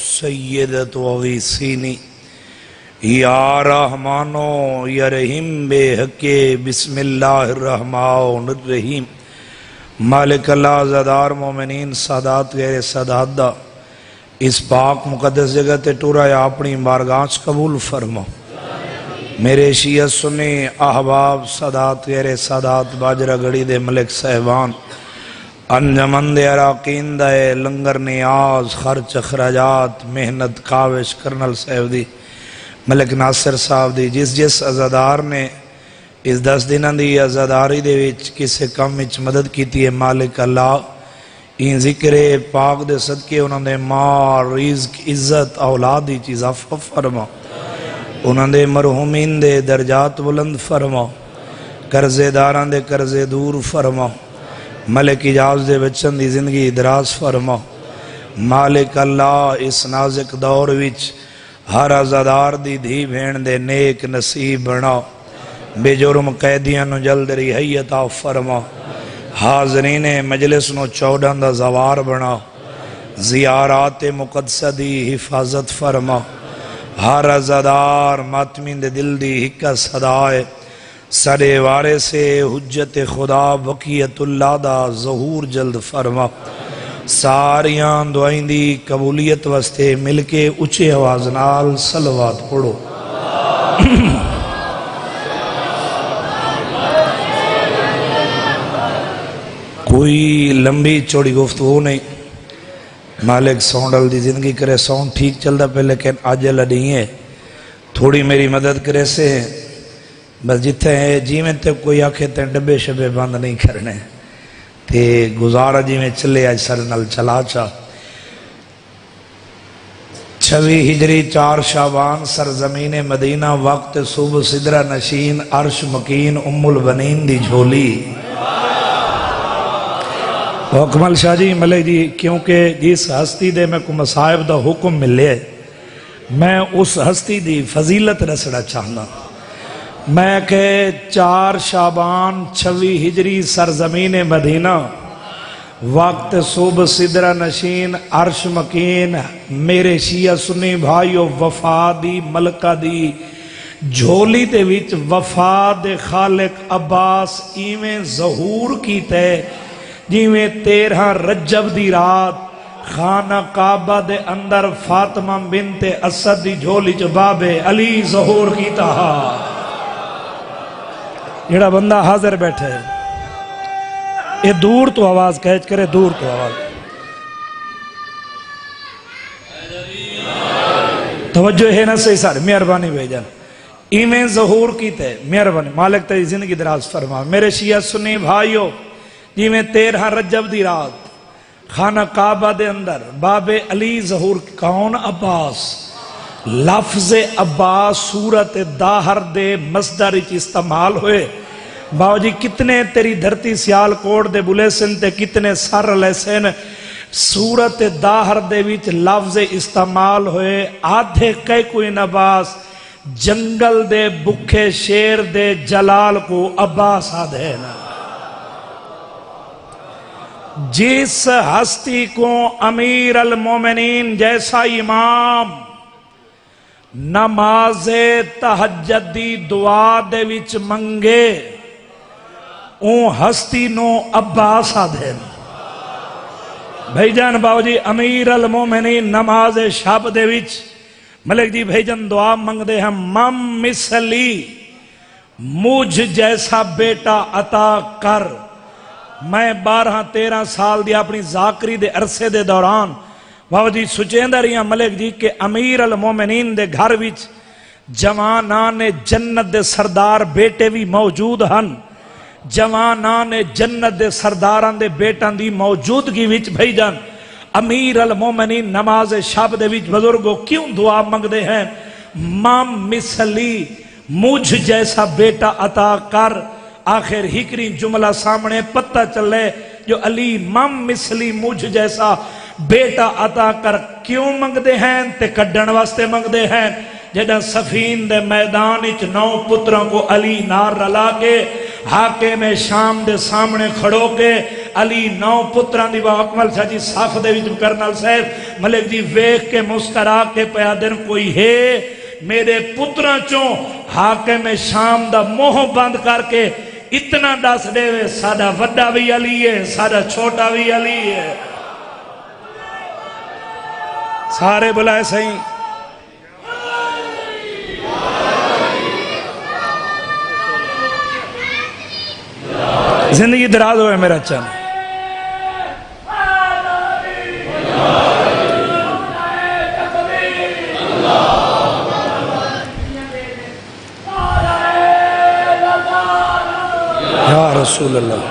سیدت وویسینی یا رحمانو یا رحیم بے حق. بسم اللہ الرحمن الرحیم. مالک اللہ عزادار مومنین سادات غیر سادات دا اس پاک مقدس جگہ تے ٹورا یا اپنی بارگاہ قبول فرما۔ میرے شیعہ سنی احباب سادات غیر سادات باجرہ گڑی دے ملک صاحبان انجمن دے اراکین دے لنگر نیاز خرچ اخراجات محنت کاوش کرنل صاحب دی ملک ناصر صاحب دی جس عزادار نے اس 10 دنوں دی عزاداری دے وچ کسے کم وچ مدد کیتی ہے مالک اللہ این ذکر پاک دے صدقے انہوں نے مال رزق عزت اولاد دی چیز اضافہ فرما، انہوں نے مرحومین دے درجات بلند فرما، قرضے داران دے قرضے دور فرما، ملک اجاز دے بچن دی زندگی دراز فرما۔ مالک اللہ اس نازک دور وچ ہر عزادار دی دھی بھین دے نیک نصیب بنا، بے جرم قیدیاں نو جلد رہائی عطا فرما، حاضرین مجلس نو 14 دا زوار بنا، زیارات مقدسہ دی حفاظت فرما، ہر عزادار ماتمین دے دل دی حکا صدائے سڑے وارے سے حجت خدا بقیت اللہ دا ظہور جلد فرما۔ ساریاں دعائیں دی قبولیت واسطے مل کے اچھے آواز نال صلوات پڑھو۔ کوئی لمبی چوڑی گفتگو نہیں، مالک سونڈل دی زندگی کرے، سونڈ ٹھیک چلتا پہ لیکن آجل نہیں ہے، تھوڑی میری مدد کرے سے بس جتھے ہے جی میں تے کوئی آکھے تے ڈبے شبے بند نہیں کرنے تے گزارا جی میں چلے آج سرنل چلا چا 26 ہجری 4 شعبان سرزمین مدینہ وقت صبح صدرہ نشین عرش مکین ام البنین دی جھولی۔ اکمل شاہ جی ملک جی کیونکہ جس ہستی دے میں کو مصائب دا حکم ملے میں اس ہستی دی فضیلت رسڑا چاہنا، میں کہ 4 شعبان 26 ہجری سرزمین مدینہ وقت صبح صدرہ نشین عرش مکین میرے شیعہ سنی بھائیو وفا دی ملکہ دی جھولی دے وچ وفا دے خالق عباس ایویں ظہور کیتے جیویں 13 رجب دی رات خانہ کعبہ دے اندر فاطمہ بنت اسد دی جھولی چ بابے علی ظہور کیتا ہا۔ جڑا بندہ حاضر بیٹھے اے دور تو آواز کہچ کرے، دور تو آواز توجہ ہے نا صحیح سارے مہربانی بھیجن ایویں ظہور کیتے مہربانی مالک تے زندگی دراز فرما۔ میرے شیعہ سنی بھائیو جی میں 13 رجب دی رات خانہ کعبہ دے اندر باب علی ظہور کون عباس لفظ عباس صورت داہر دے مصدر اچ استعمال ہوئے باو جی کتنے تیری دھرتی سیال کوٹ دے بلے سن تے کتنے سر لے سن صورت داہر دے وچ لفظ استعمال ہوئے آدھے کئی کوئی نباس جنگل دے بکھے شیر دے جلال کو عباس آدھے نا۔ جس ہستی کو امیر المومنین جیسا امام نماز تہجد دی دعا دے وچ منگے اون ہستی نو عباس آدھے بھائی جان باو جی امیر المومنین نماز شب دے وچ ملک جی بھائی جان دعا منگ دے ہم مم مثلی مجھ جیسا بیٹا عطا کر۔ میں 12-13 سال دی اپنی ذاکری دے عرصے دے دوران بابا جی سچیندہ رہی ملک جی کہ امیر المومنین دے گھر وچ جوانان جنت دے سردار بیٹے بھی موجود ہن، جوانان جنت دے سرداران دے بیٹان دی موجودگی وچ بھائی جان امیر المومنین نماز شب دے وچ بزرگوں کیوں دعا منگ دے ہیں مام مثلی مجھ جیسا بیٹا عطا کر۔ آخر ہکری جملہ سامنے پتہ چلے جو علی مم مثلی مجھ جیسا بیٹا عطا کر کیوں منگ دے ہیں تے کڈن واسطے منگ دے ہیں جدہ سفین دے میدان اچ 9 پتروں کو علی نار رلا کے حاکم شام دے سامنے کھڑو کے علی 9 پتران دی اکمل شاہ جی صاف دے وچ کرنل صاحب ملک جی ویکھ کے مسکرا کے پیا دن کوئی ہے میرے پتران چوں حاکم شام دا موہ بند کر کے اتنا دس دے ساڈا وڈا بھی علی ہے ساڈا چھوٹا بھی علی ہے سارے بلائے صحیح زندگی دراز ہوئے میرا چند یا رسول اللہ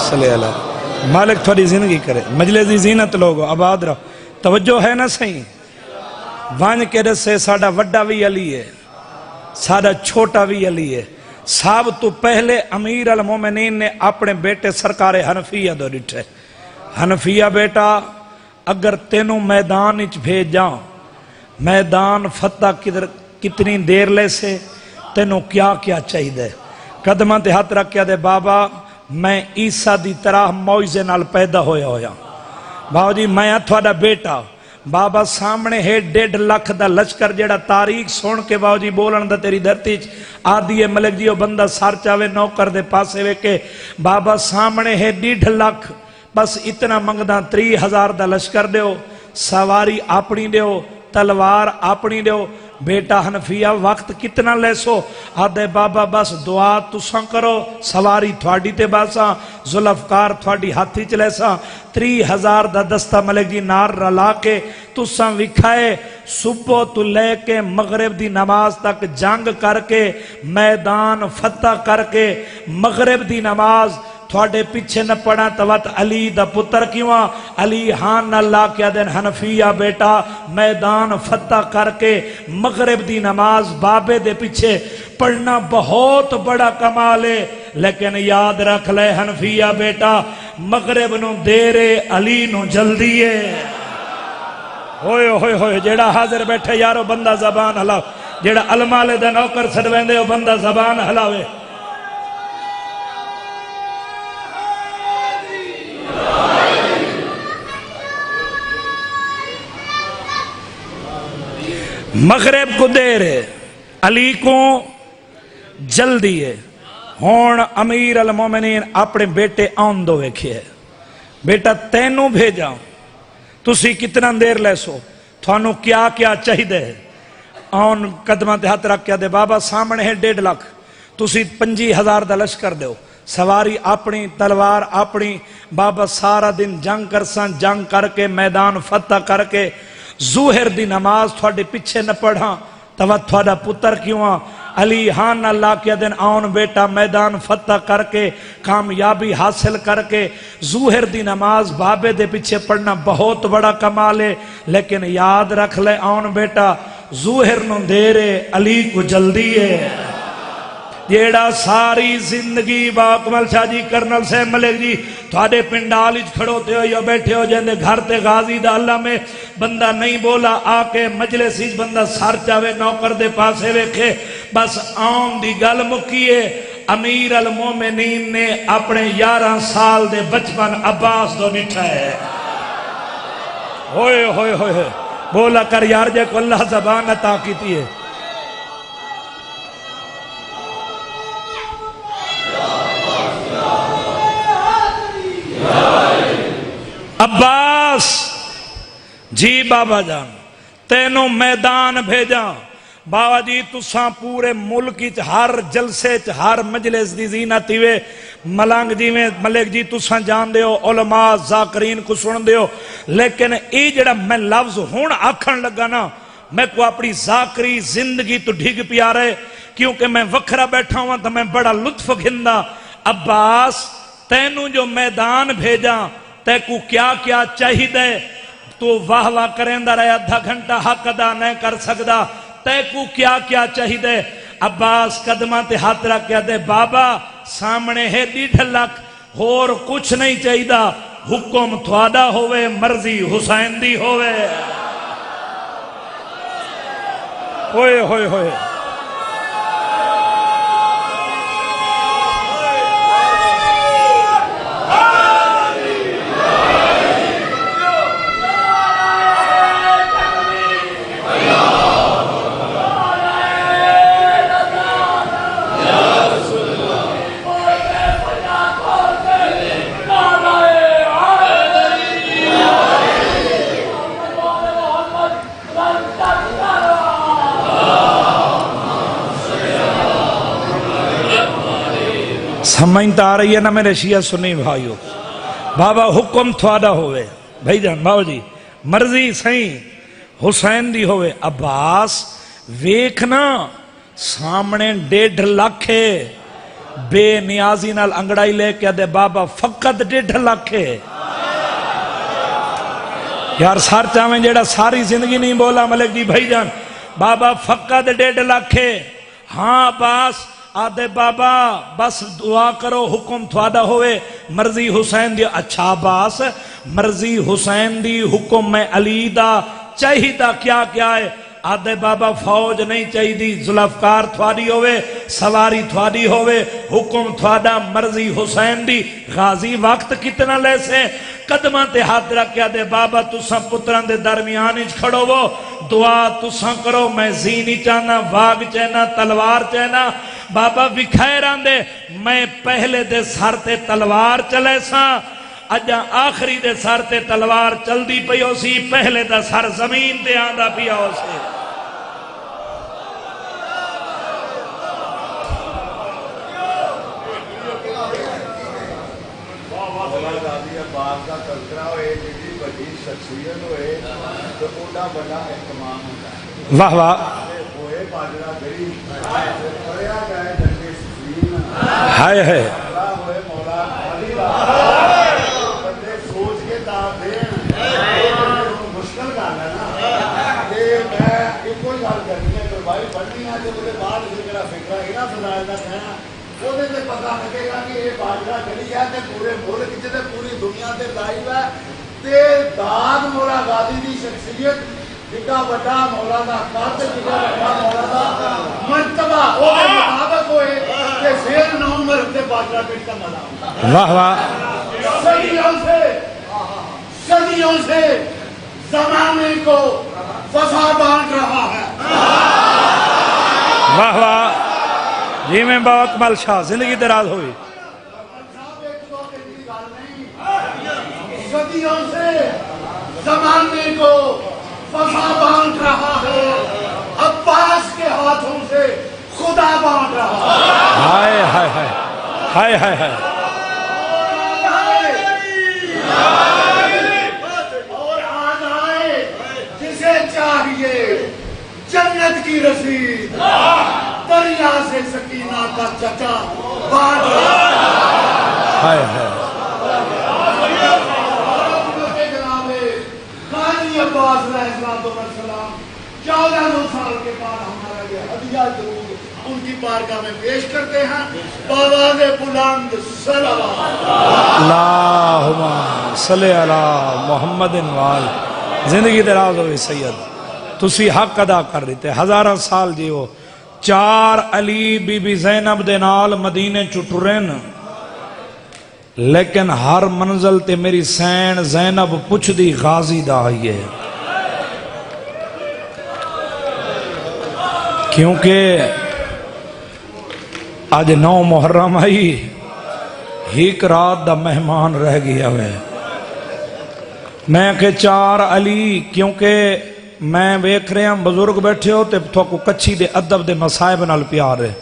صلی اللہ مالک تھوڑی زندگی کرے مجلس دی زینت لوگو آباد رہو توجہ ہے نا صحیح وان کے رسے ساڑا وڈا بھی علی ہے ساڑا چھوٹا بھی علی ہے صاحب تو پہلے امیر المومنین نے اپنے بیٹے سرکار حنفیہ دو ڈٹھے حنفیہ بیٹا اگر تینوں میدان اچ بھیج جاؤں میدان فتح کتنی دیر لے سے تینوں کیا کیا چاہی دے قدمہ تے ہاتھ رکھ کیا دے بابا میں عیسیٰ دی طرح موعظے نال پیدا ہویا بابا جی میں تھوڑا بیٹا بابا سامنے ہے 1.5 لاکھ دا لشکر جیڑا تاریخ سن کے بابا جی بولن دا تیری دھرتی آدھی ہے ملک جی وہ بندہ سار چاوے نوکر دے پاسے وے کے بابا سامنے ہے 1.5 لاکھ بس اتنا منگدہ 30,000 دا لشکر دیو سواری اپنی دیو تلوار اپنی دیو بیٹا حنفیہ وقت کتنا لے سو آدھے بابا بس دعا تساں کرو سواری تھوڑی تے باسا ظلفکار تھوڑی ہاتھی چلے سا 30,000 دا دستہ ملک جی نار رلا کے تساں وکھائے صبح تو لے کے مغرب دی نماز تک جنگ کر کے میدان فتح کر کے مغرب دی نماز تھوڑے پیچھے نہ پڑا توات علی دا پتر کیوں علی ہاں اللہ کیا دن حنفیہ بیٹا میدان فتح کر کے مغرب دی نماز بابے دے پیچھے پڑھنا بہت بڑا کمال ہے لیکن یاد رکھ لے حنفیہ بیٹا مغرب نو دیرے علی نو جلدی ہے ہوئے ہوئے ہوئے جیڑا حاضر بیٹھے یارو بندہ زبان ہلاو جیڑا علمالے دے نوکر سڑویں دے بندہ زبان ہلاوے مغرب کو دیر ہے علی کو جلدی ہے ہون امیر المومنین اپنے بیٹے آن دو ویکھے ہے بیٹا تینوں بھیجاؤں تسی کتنا دیر لے سو تھانوں کیا کیا چاہی دے آن قدمہ تے ہاتھ رکھ کیا دے بابا سامنے ہے 1.5 لاکھ تسی 25,000 دا لشکر دیو سواری اپنی تلوار اپنی بابا سارا دن جنگ کرساں جنگ کر کے میدان فتح کر کے ظہر دی نماز تھوڑے پیچھے نہ پڑھا تو تھوڑا پتر کیوں علی ہاں اللہ کے دن آن بیٹا میدان فتح کر کے کامیابی حاصل کر کے ظہر دی نماز بابے دے پیچھے پڑھنا بہت بڑا کمال ہے لیکن یاد رکھ لے آن بیٹا ظہر نو دیرے علی کو جلدی ہے جیڑا ساری زندگی باکمل شاہ جی کرنل سے ملک جی تھوڑے پنڈال اچ کھڑوتے ہو یا بیٹھے ہو جیندے گھر تے غازی دا اللہ میں بندہ نہیں بولا آکے مجلس اچ بندہ سار چاوے نوکر دے پاسے ویکھے بس آن دی گل مکیے امیر المومنین نے اپنے 11 سال دے بچپن عباس دو نٹھا ہے ہوئے ہوئے ہوئے بولا کر یار جے کو اللہ زبان عطا کیتی ہے عباس جی بابا جان تینوں میدان بھیجا بابا جی تساں پورے ملک ہر جلسے ہر مجلس دی زینت ہوئے ملنگ جی میں ملک جی تساں جان دیو علماء ذاکرین کو سن دیو لیکن ای جڑا میں لفظ ہون آکھن لگا نا میں کو اپنی ذاکری زندگی تو ڈھگ پیا رہے کیونکہ میں وکھرا بیٹھا ہوں تو میں بڑا لطف گھندا عباس تینوں جو میدان بھیجا تے کو کیا کیا چاہی دے تو واہ واہ کریں دا رہے 1/2 گھنٹہ حق ادا نہیں کر سکدا تے کو کیا کیا چاہی دے عباس قدمہ تے ہاتھ رکھ کیا دے بابا سامنے ہے 1.5 لاکھ اور کچھ نہیں چاہی دا حکم تھوڑا ہوئے مرضی حسین دی ہوئے ہوئے ہوئے ہوئے سمجھتا آ رہی ہے نا میرے شیعہ سنی بھائیو؟ بابا حکم تھوڑا ہوئے بھائی جان باو جی مرضی سہیں حسین دی ہوئے عباس ویکھنا سامنے 1.5 لاکھ بے نیازی نال انگڑائی لے کے دے بابا فقط 1.5 لاکھ یار سار چاہیں جیڑا ساری زندگی نہیں بولا ملک جی بھائی جان بابا فقط 1.5 لاکھ ہاں عباس آدھے بابا بس دعا کرو حکم تھوڑا ہوئے مرضی حسین دی اچھا عباس مرضی حسین دی حکم میں علی دا چاہیدہ کیا کیا ہے آدھے بابا فوج نہیں چاہی دی ذوالفقار تھوڑی ہوئے سواری تھوڑی ہوئے حکم تھوڑا مرضی حسین دی غازی وقت کتنا لے سے قدمہ تے ہاتھ رکھیا دے بابا تساں پتران دے درمیانی کھڑو وہ دعا تساں کرو میں زینی چاہنا واگ چاہنا تلوار چاہنا بابا بکھائران دے میں پہلے دے سر تے تلوار چلے ساں اجا آخری دے سر تے تلوار چل دی پئی ہو سی پہلے دا سر زمین تے آندہ پیا ہو سی واہ واہ ہائے ہے پتا لگے گا کہ یہ باجرہ گلی ہے پورے ملک جدے پوری دنیا تے لائیو ہے تے داد مولا غازی دی شخصیت جگہ بڑا مولا دا قاتل جگہ بڑا مولا دا مرتبہ وہ مطابق ہوئے کہ زیر نومبر تے باجرہ پیٹ کا ملا واہ واہ صدیوں سے زمانے کو فسا بانٹ رہا ہے واہ واہ جی میں با اکمل شاہ زندگی دراز ہوئی صدیوں سے زمانے کو فسا بانٹ رہا ہے عباس کے ہاتھوں سے خدا بانٹ رہا ہے ہائے ہائے ہائے ہائے ہائے ہائے اور آج آئے جسے چاہیے جنت کی رسید دریا سے سکینہ کا چچا بانٹ رہا ہے ہائے ہائے غازی عباس علیہ السلام 14 سال کے بعد ہمارا یہ ہدیہ ضرور ان کی بارگاہ میں پیش کرتے ہیں بآواز بلند صلوات اللہم صلی علی محمد وآل زندگی دراز ہوئی سید تسی حق ادا کر رہی تھے 1000 سال جیو 4 علی بی بی زینب دے نال مدینے چٹرین لیکن ہر منزل تے میری سین زینب پچھ دی غازی دا آئیے کیونکہ آج 9 محرم آئی ہیک رات دا مہمان رہ گیا ہوئے میں کہ 4 علی کیونکہ میں ویکھ رہے ہیں بزرگ بیٹھے ہو تے تو کو کچھی دے ادب دے مسائب نال پیار ہے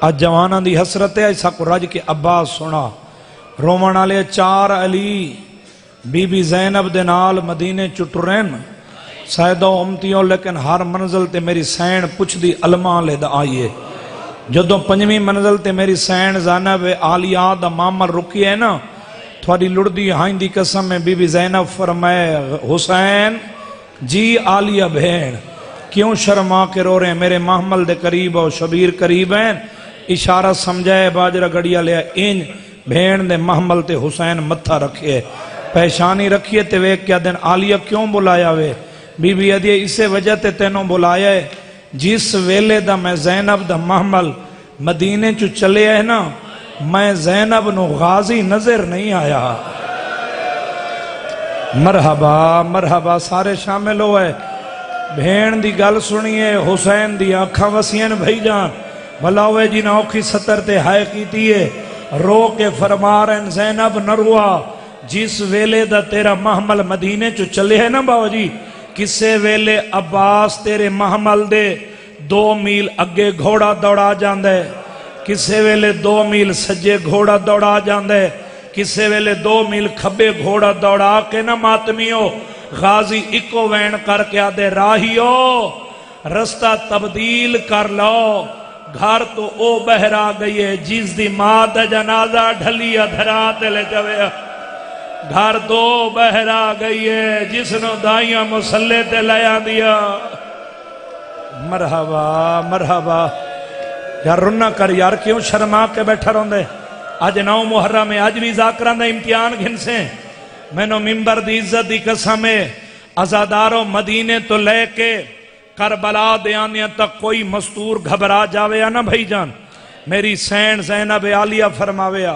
آج جوانہ دی حسرت ہے ایسا کو رج کے عباس سنا رومن آلے 4 علی بی بی زینب دے نال مدینے چٹرین سیدہ امتیوں لیکن ہر منزل تے میری سین پچھ دی علماء لے دا آئیے جدوں 5ویں منزل تے میری سین زینب عالیہ دا معمر رکی ہے نا تھوڑی لڑدی ہائیں دی قسم میں بی بی زینب فرمائے حسین جی عالیہ بہن کیوں شرما کے رو رہے ہیں میرے محمل دے قریب اور شبیر قریب ہیں اشارہ سمجھائے باجرہ گڑیا لیا ان بہن دے محمل تے حسین متھا رکھے پہشانی رکھیے تے وے کیا دن عالیہ کیوں بلایا وے بی بی ادیے اسے وجہ تے تینوں بلایا ہے جس ویلے دا میں زینب دا محمل مدینے چو چلے ہے نا میں زینب نو غازی نظر نہیں آیا مرحبا مرحبا سارے شامل ہوئے بھین دی گل سنیے حسین دی آنکھاں وسین بھائی جان بھلا ہوئے جی نوکھی 70 تے ہائے کیتی ہے رو کے فرمارن زینب نروا جس ویلے دا تیرا محمل مدینے چو چلے ہے نا باو جی کسے ویلے عباس تیرے محمل دے 2 میل اگے گھوڑا دوڑا جاندے کسے ویلے 2 میل سجے گھوڑا دوڑا جاندے کسے ویلے 2 میل کھبے گھوڑا دوڑا کے نہ ماتمیو غازی اکو وین کر کے آدھے راہیو رستہ تبدیل کر لو گھر تو او بہرا گئی ہے جس دی ماں دا جنازہ ڈھلی ادھرات لے جوے گھر تو بہرا گئی ہے جس نو دائیاں مسلے تے لیا دیا مرحبا مرحبا یار رنہ کر یار کیوں شرما کے بیٹھا رہن دے آج 9 محرم میں آج بھی ذاکران دا امتحان گھن سے میں نو ممبر دی عزت دی قسم ہے ازادارو مدینے تو لے کے کربلا دیانیاں تک کوئی مستور گھبرا جاوے یا نہ بھائی جان میری سین زینب عالیہ فرماوے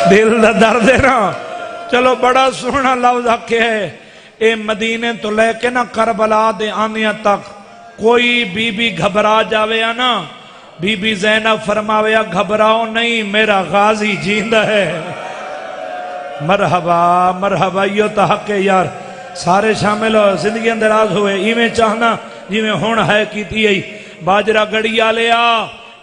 دل دا درد ہے نا چلو بڑا سونا لفظ آکے ہے اے مدینے تو لے کے نا کربلا دے آنیاں تک کوئی بی بی گھبرا جاوے یا نا بی بی زینب فرماوے گھبراؤ نہیں میرا غازی جیندہ ہے مرحبا مرحبا یہ تو حق ہے یار سارے شامل ہو زندگی اندراز ہوئے ایمیں چاہنا جی ہون ہے کیتی ہے باجرہ گڑیا لیا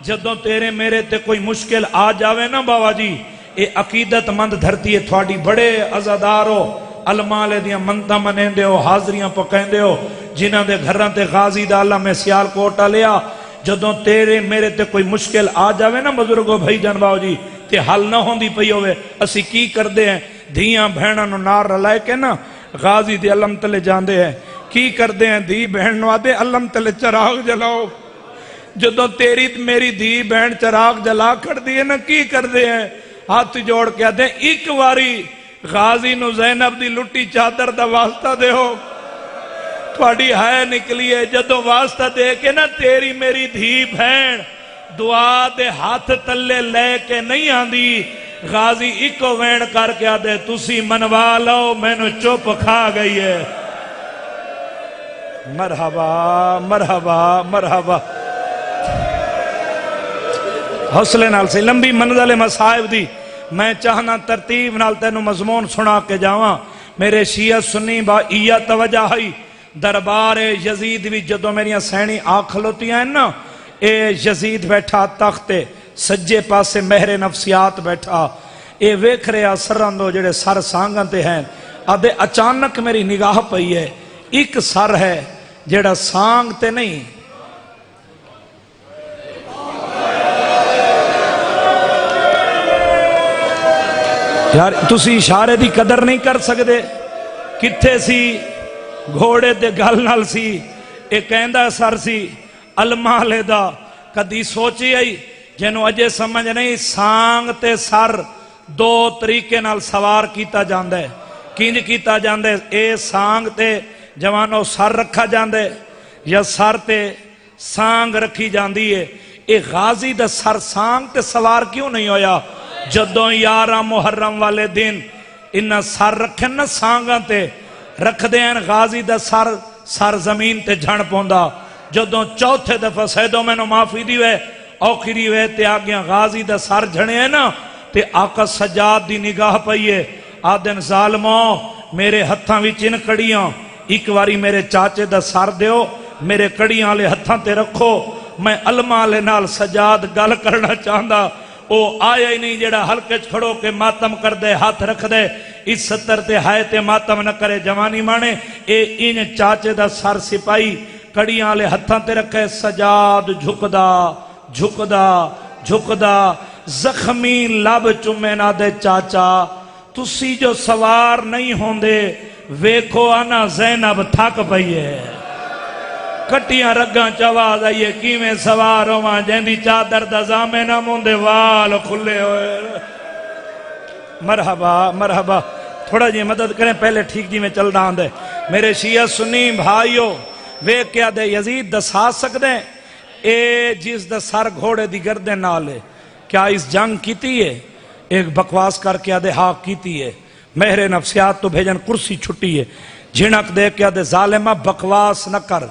جدوں تیرے میرے تے کوئی مشکل آ جاوے نا بابا جی اے عقیدت مند دھرتی ہے تھوڑی بڑے عزادارو علمالے دیاں منتہ منیں دے ہو حاضریاں پکیں دے ہو جنہاں دے گھران تے غازی دا اللہ میں سیال کوٹا لیا جدوں تیرے میرے تے کوئی مشکل آ جاوے نا بزرگو بھائی جان باو جی تے حل نہ ہوں دی پئی ہوئے اسی کی کر دے ہیں دھیاں بہناں نو نار رلائے کے نا غازی دے علم تلے جان دے ہیں کی کر دے ہیں دی بہن نو آدے علم تلے چراغ جلاؤ جدوں تیری میری دی بہن چراغ جلا کر دیئے نا کی کر دے ہیں ہاتھ جوڑ کے آدھے ایک واری غازی نو زینب دی لٹی چادر دا واسطہ دے ہو تھوڑی ہے نکلی ہے جدوں واسطہ دے کے نا تیری میری دھی بہن دعا دے ہاتھ تلے لے کے نہیں آندی غازی اکو وین کر کے آدھے تسی منوا لو میں نو چپ کھا گئی ہے مرحبا مرحبا مرحبا حوصلے نال سے لمبی منزل مصائب دی میں چاہنا ترتیب نال تینو مضمون سنا کے جاواں میرے شیعہ سنی با ایا توجہ ہی دربار یزید بھی جدو میریاں سینی آکھلوتیاں ہیں نا اے یزید بیٹھا تخت سجے پاسے مہر نفسیات بیٹھا اے ویکھ رہا سرندو جڑے سر سانگنتے ہیں آدھے اچانک میری نگاہ پئی ہے ایک سر ہے جڑا سانگتے نہیں یار تسی اشارے دی قدر نہیں کر سکتے کتھے سی گھوڑے دے گل نال سی ایک کہندہ سر سی المالے دا کدی سوچی آئی جنہوں اجے سمجھ نہیں سانگ تے سر 2 طریقے نال سوار کیتا جاندے کینج کیتا جاندے اے سانگ تے جوانوں سر رکھا جاندے یا سر تے سانگ رکھی جاندی ہے اے غازی دا سر سانگ تے سوار کیوں نہیں ہویا جدوں 11 محرم والے دن انہاں سر رکھیں نا سانگاں تے رکھ دیں غازی دا سر زمین تے جھڑ پوندا جدوں چوتھے دفعہ سیدوں میں نو معافی دیوے اوکھری وے تے آگیاں غازی دا سر جھڑے ہیں نا تے آقا سجاد دی نگاہ پئیے آدن ظالموں میرے ہتھاں وچ ان کڑیاں ایک واری میرے چاچے دا سر دیو میرے کڑیاں لے ہتھاں تے رکھو میں علماء لے نال سجاد گل کرنا چاہندا او آیا ہی نہیں جڑا ہلکے کھڑو کے ماتم کر دے ہاتھ رکھ دے اس ستر تے ہائے تے ماتم نہ کرے جوانی مانے اے ان چاچے دا سر سپائی کڑیاں لے ہتھاں تے رکھے سجاد جھکدا جھکدا جھکدا زخمی لب چمے نہ دے چاچا تسی جو سوار نہیں ہوندے ویکھو آنا زینب تھک پئیے کٹیاں رگاں چواز آئیے کیویں سوار ہواں جیندی چادر دا زامے نہ موندے وال کھلے ہوئے مرحبا مرحبا تھوڑا جی مدد کریں پہلے ٹھیک جی میں چل رہا ہوں دے میرے شیعہ سنی بھائیو ویک کیا دے یزید دسا سکتے ہیں اے جس دا سر گھوڑے دی گردے نالے کیا اس جنگ کیتی ہے ایک بکواس کر کے آدھے ہاں کیتی ہے مہر نفسیات تو بھیجن کرسی چھٹی ہے جھنک دے کے آدھے ظالمہ بکواس نہ کر،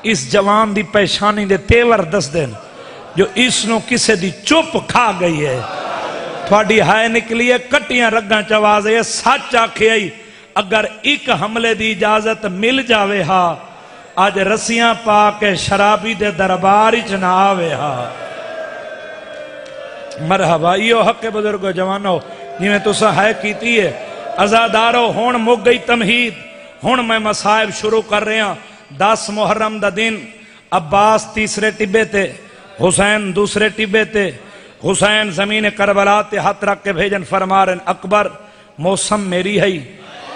اس جوان دی پیشانی دے تیور دس دین جو اس نو کسے دی چپ کھا گئی ہے۔ تھوڑی ہائے نکلی ہے کٹیاں رگاں چواز ہے، سچ آکھے آئی اگر ایک حملے دی اجازت مل جاوے ہا آج رسیاں پا کے شرابی دے درباری چنا آوے ہا۔ مرحبا، یہ حق بزرگو جوانو جی میں تسا ہے کیتی ہے۔ ازادارو ہون مک گئی تمہید، ہون میں مصائب شروع کر رہے ہیں۔ 10 محرم دا دن عباس تیسرے ٹبے تے، حسین دوسرے ٹبے تے، حسین زمین کربلا تے ہاتھ رکھ کے بھیجن فرمارن اکبر موسم میری ہے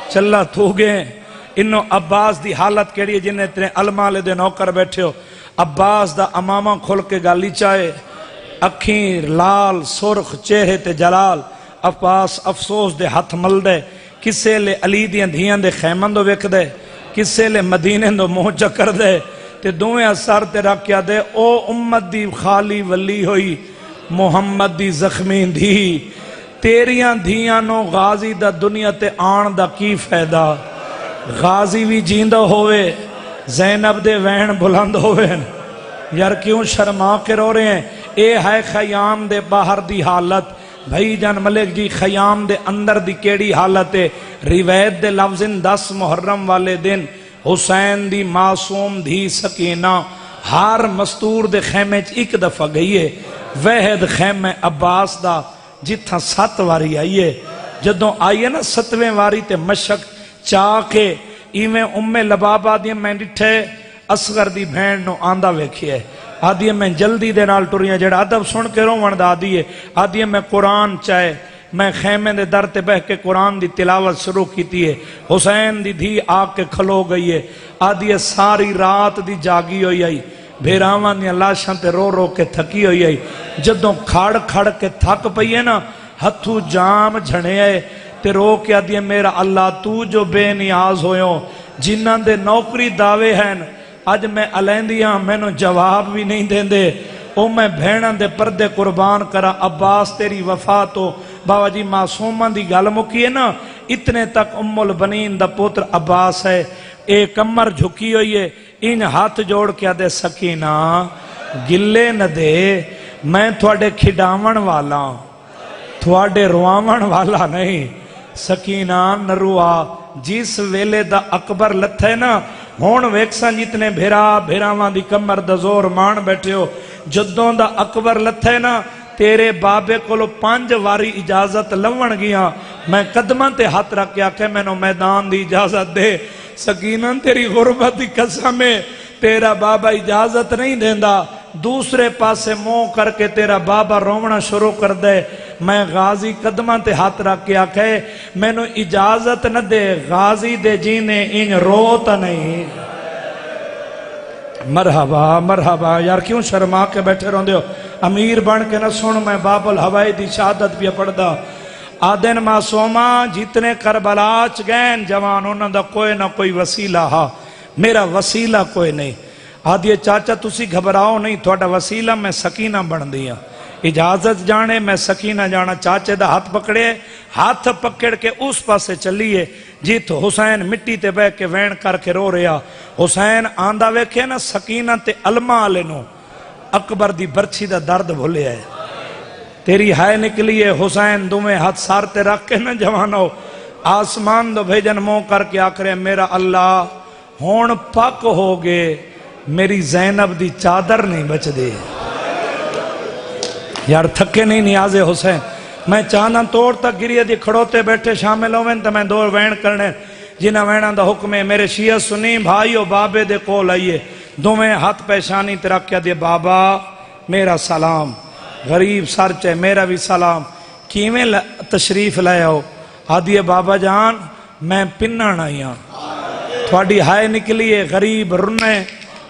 چلا تو گئے۔ انہوں عباس دی حالت کیڑی جنہیں اتنے علمالے دے نوکر بیٹھے ہو۔ عباس دا امامہ کھول کے گالی چاہے، اکھیں لال سرخ چہرے تے جلال۔ عباس افسوس دے ہاتھ مل دے، کسے لے علی دیاں دھیاں دے خیمن دو وک دے، کسے لے مدینے دو منہ چکر دے تے دوئیں اثر تے رکھیا دے او امت دی خالی ولی ہوئی محمد دی زخمی دی تیریاں دھیاں نو غازی دا دنیا تے آن دا کی فائدہ۔ غازی بھی جیندہ ہوئے، زینب دے وین بلند ہوئے، یار کیوں شرما کے رو رہے ہیں؟ اے ہے خیام دے باہر دی حالت۔ بھائی جان ملک جی خیام دے اندر دی کیڑی حالت ہے؟ روایت دے لفظن 10 محرم والے دن حسین دی معصوم دھی سکینہ ہر مستور دے خیمے ایک دفعہ گئی ہے، وحد خیمے عباس دا جتھا 7 واری آئیے۔ جدوں آئیے نا 7ویں واری تے مشک چاہ کے ایویں لبابہ دیا میں ڈٹھے اصغر دی بھین نو آندہ ویکھئے، آدھی میں جلدی دے نال ٹوریاں جڑا ادب سن کے روان دا آدھی ہے، آدھی میں قرآن چاہے میں خیمے دے در تے بہ کے قرآن دی تلاوت شروع کیتی ہے۔ حسین دی دھی آگ کے کھلو گئی ہے، آدھی ساری رات دی جاگی ہوئی آئی، بھیراوان دیا لاشاں تے رو رو کے تھکی ہوئی آئی۔ جدوں کھڑ کھڑ کے تھک پئی ہے نا ہتھو جام جھنے آئے تے رو کے آدھی میرا اللہ تو جو بے نیاز ہوئیوں جنہاں دے نوکری دعوے ہیں آج میں علیندیاں میں نو جواب بھی نہیں دیں دے او میں بھینن دے پردے قربان کرا۔ عباس تیری وفاتو بابا جی معصومہ دی گل مکی ہے نا اتنے تک ام البنین دا پوتر عباس ہے۔ ایک کمر جھکی ہوئی ہے، ان ہاتھ جوڑ کے دے سکینہ گلے نہ دے، میں تھوڑے کھڈاون والا تھوڑے رواون والا نہیں۔ سکینہ نروا جس ویلے دا اکبر لتھے نا ہون ویکسان جتنے بھیراواں دی کمر دا زور مان بیٹھے ہو، جدوں دا اکبر لتھے نا تیرے بابے کولو 5 واری اجازت لون گیا، میں قدمہ تے ہاتھ رکھ کے آکھے میں نو میدان دی اجازت دے۔ سکینہ تیری غربت دی قسم ہے تیرا بابا اجازت نہیں دیندہ، دوسرے پاسے منہ کر کے تیرا بابا رونا شروع کر دے۔ میں غازی قدمہ تے ہاتھ رکھ کے آکھے میں نو اجازت نہ دے، غازی دے جینے ان روتا نہیں۔ مرحبا مرحبا، یار کیوں شرما کے بیٹھے رہن دیو؟ امیر بن کے نہ سن میں باب الہوائی دی شہادت بھی پڑھ دا۔ آدن معصومہ جتنے کربلاچ گئن جوان انہوں دا کوئی نہ کوئی وسیلہ ہا، میرا وسیلہ کوئی نہیں۔ آدھیے چاچا تسی گھبراؤ نہیں، تھوڑا وسیلہ میں سکینہ بن دیا، اجازت جانے میں سکینہ جانا۔ چاچے دا ہاتھ پکڑے، ہاتھ پکڑ کے اس پاسے چلیے جیت حسین مٹی تے بے کے وین کر کے رو رہا۔ حسین آندہ ویکھے نا سکینہ تے علمہ آلے نو اکبر دی برچی دا درد بھولے ہے، تیری ہائے نکلی ہے۔ حسین دومیں ہاتھ سارتے رکھ کے نا جوانو آسمان دو بھیجن مو کر کے آکرے میرا اللہ ہون پاک ہو گے، میری زینب دی چادر نہیں بچ دے۔ یار تھکے نہیں نیازے حسین، میں چاندہ توڑ تک گریہ دی کھڑوتے بیٹھے شامل ہوئے تو میں دور وین کرنے جنہ وینہ دا حکم ہے۔ میرے شیعہ سنی بھائیو بابے دے کول آئیے، دومیں ہاتھ پیشانی ترک کیا دے بابا میرا سلام، غریب سر چے میرا بھی سلام، کیویں تشریف لائے ہو؟ آدھیے بابا جان میں پنن آئیاں، تھوڑی ہائے نکلیے غریب رنے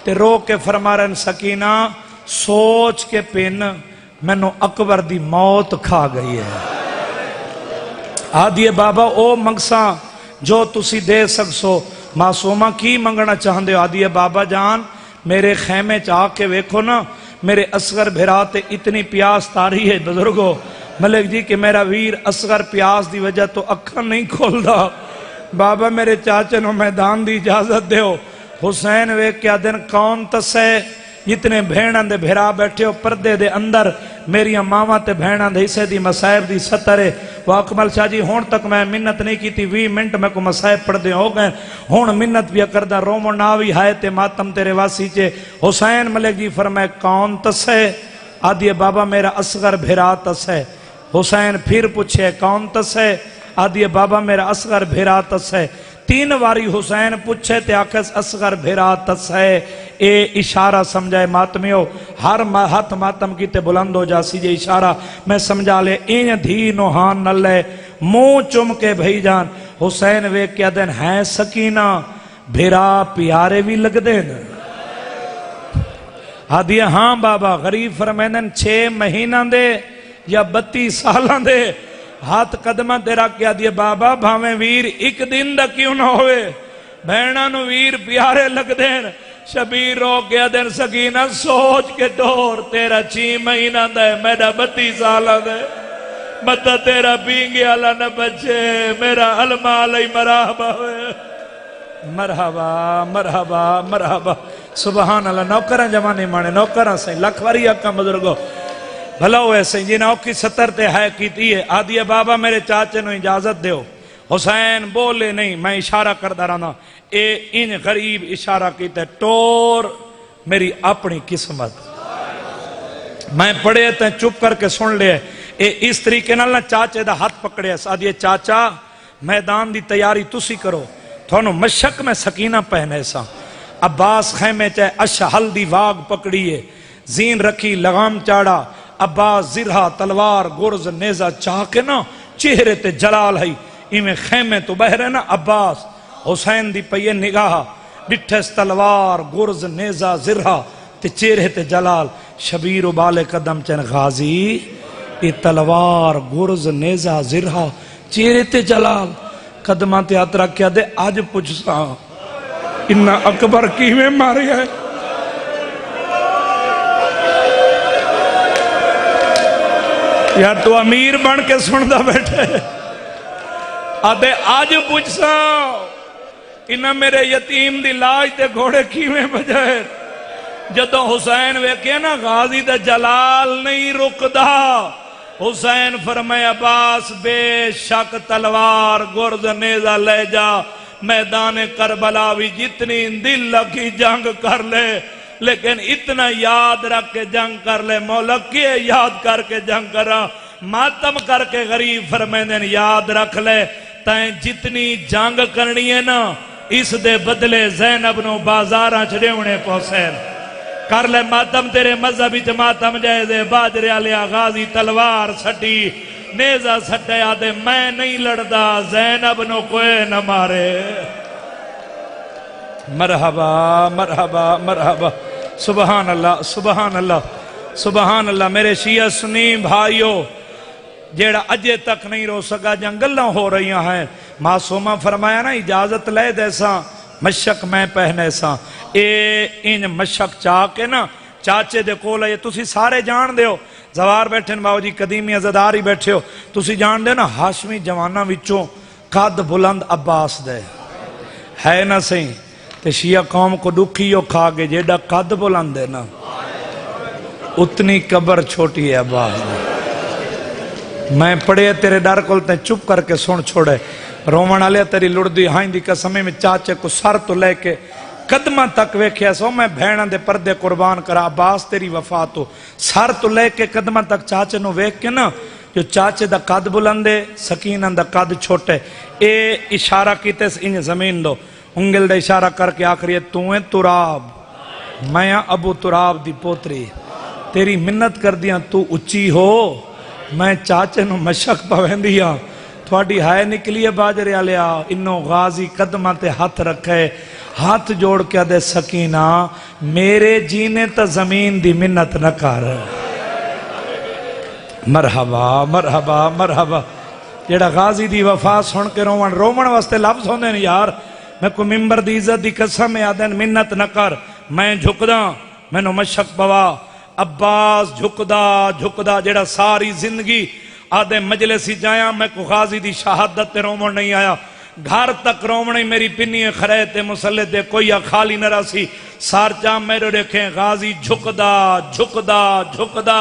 تے رو کے فرمارن سکینہ سوچ کے پن میں نو اکبر دی موت کھا گئی ہے۔ آدھیے بابا او منگساں جو تسی دے سکسو، معصومہ کی منگنا چاہن دے؟ آدھیے بابا جان میرے خیمے چاہ کے ویکھو نا میرے اصغر بھراتے اتنی پیاس تاری ہے بزرگو، ملک جی کہ میرا ویر اصغر پیاس دی وجہ تو اکھن نہیں کھول دا، بابا میرے چاچے نو میدان دی اجازت دیو حسین ویک کیا دن کون تسے جتنے بھیڑاں دے بھیرا بیٹھے ہو پردے دے اندر میری ماما تے بھیڑاں دے حصے دی مسائب دی ستر ہے وہ اکمل شاہ جی ہون تک میں منت نہیں کی تھی 20 منٹ میں کو مسائب پڑھ دے ہو گئے ہون منت بھی کردہ رومو ناوی ہائے تے ماتم تیرے واسی چے حسین ملک جی فرمائے کون تسے آدھیے بابا میرا اصغر بھیرا تسے حسین پھر پوچھے کون تسے آدھیے بابا میرا اصغر بھیرا تسے 3 واری حسین پوچھے تے آکھس اصغر بھیرا تسے اے اشارہ سمجھائے ماتمیو ہر ہاتھ ماتم کی تے بلند ہو جاسی جے اشارہ میں سمجھا لے این دھی نوحان نہ لے منہ چم کے بھئی جان حسین وے کیا دن ہے سکینہ بھیرا پیارے بھی لگ دین آدھیے ہاں بابا غریب فرمینن 6 مہینہ دے یا 32 سالہ دے ہاتھ قدمہ تیرا کیا دیے بابا بھاویں ویر ایک دن دا کیوں نہ ہوئے بہنہ نو ویر پیارے لگ دین شبیر رو کیا دین سکینہ سوچ کے دور تیرا 6 مہینہ دے میرا 32 سالہ دے مطا تیرا پینگی اللہ نہ بچے میرا علمہ علی مرحبا ہوئے مرحبا مرحبا مرحبا سبحان اللہ نوکران جوانے مانے نوکران سے لکھواری اکا بزرگو بھلا ہوئے سے جی نوکی 70 تے ہے کیتی ہے آدھیے بابا میرے چاچے نو اجازت دیو حسین بولے نہیں میں اشارہ کردہ رہا اے ان غریب اشارہ کیتے ٹور میری اپنی قسمت میں پڑھے تے چپ کر کے سن لے اے اس طریقے نہ چاچے دا ہاتھ پکڑے آدھیے چاچا میدان دی تیاری تسی کرو تھونو مشک میں سکینہ پہنے سا عباس خیمے چاہے اشہ ہلدی واگ پکڑیے زین رکھی لغام چاڑا عباس زرہ تلوار گرز نیزہ چاہ کے نا چہرے تے جلال ہے ایمیں خیمے تو بہرے نا عباس حسین دی پئیے نگاہ ڈٹھس تلوار گرز نیزہ زرہ تے چہرے تے جلال شبیر و بالے قدم چن غازی یہ تلوار گرز نیزہ زرہ چہرے تے جلال قدمہ تے ہاتھ رکھیا دے آج پوچھ سا انہا اکبر کی میں ماری ہے یار تو امیر بن کے سندا بیٹھے آدھے آج پوچھ سا انہا میرے یتیم دی لاج تے گھوڑے کی میں بجائے جدو حسین ویکھے نا غازی دے جلال نہیں رکدا حسین فرمائے عباس بے شک تلوار گرز نیزہ لے جا میدان کربلا بھی جتنی دل لگی جنگ کر لے لیکن اتنا یاد رکھ کے جنگ کر لے مولا کیے یاد کر کے جنگ کرا ماتم کر کے غریب فرمیدن یاد رکھ لے تائیں جتنی جنگ کرنی ہے نا اس دے بدلے زینب نو بازاراں چڑیونے پہنچین کر لے ماتم تیرے مذہبی ماتم جائے دے باجرے آلیا غازی تلوار سٹی نیزہ سٹے آدھے میں نہیں لڑدا زینب نو کوئی نہ مارے مرحبا مرحبا مرحبا سبحان اللہ سبحان اللہ سبحان اللہ میرے شیعہ سنی بھائیو جیڑا اجے تک نہیں رو سکا جنگلہ ہو رہی ہیں معصومہ فرمایا نا اجازت لے دیسا مشک میں پہنے سا اے ان مشک چاہ کے نا چاچے دے کولا یہ تسی سارے جان دے ہو زوار بیٹھن باو جی قدیمی عزداری بیٹھے ہو تسی جان دے نا ہاشمی جوانہ وچوں قد بلند عباس دے ہے نا سہیں تے شیعہ قوم کو دکھیو کھا گے جیڑا قد بلند ہے نا اتنی قبر چھوٹی ہے عباس دے میں پڑھے تیرے ڈر کولتے چپ کر کے سن چھوڑے رومن آلے تیری لڑدی ہائیں دی قسمیں میں چاچے کو سر تو لے کے قدمہ تک ویکھیا سو میں بھینہ دے پردے قربان کرا عباس تیری وفات ہو سر تو لے کے قدمہ تک چاچے نو ویکھ کے نا جو چاچے دا قد بلندے سکینہ دا قد چھوٹے اے اشارہ کیتے انہیں زمین دو انگل دا اشارہ کر کے آخری تویں تراب میں ابو تراب دی پوتری تیری منت کر دیا تو اچھی ہو میں چاچے نو مشک پوین دیا تھوڑی ہائے نکلیے باجرے آلیا انہوں غازی قدمہ تے ہاتھ رکھے ہاتھ جوڑ کے دے سکینہ میرے جینے تا زمین دی منت نہ کر مرحبا مرحبا مرحبا جیڑا غازی دی وفا سن کے رومن واسطے لفظ ہوندے ہیں یار میں کو ممبر دی عزت دی قسم میں آدھیں منت نہ کر میں جھکدا میں نو مشک پوا عباس جھکدا جیڑا ساری زندگی آدھے مجلسی جایا میں کو غازی دی شہادت تے رومن نہیں آیا گھر تک رومنے میری پنی خرے تے مسلے تے کوئی خالی نہ رسی سار چاہ میرے دیکھیں غازی جھکدا جھکدا جھکدا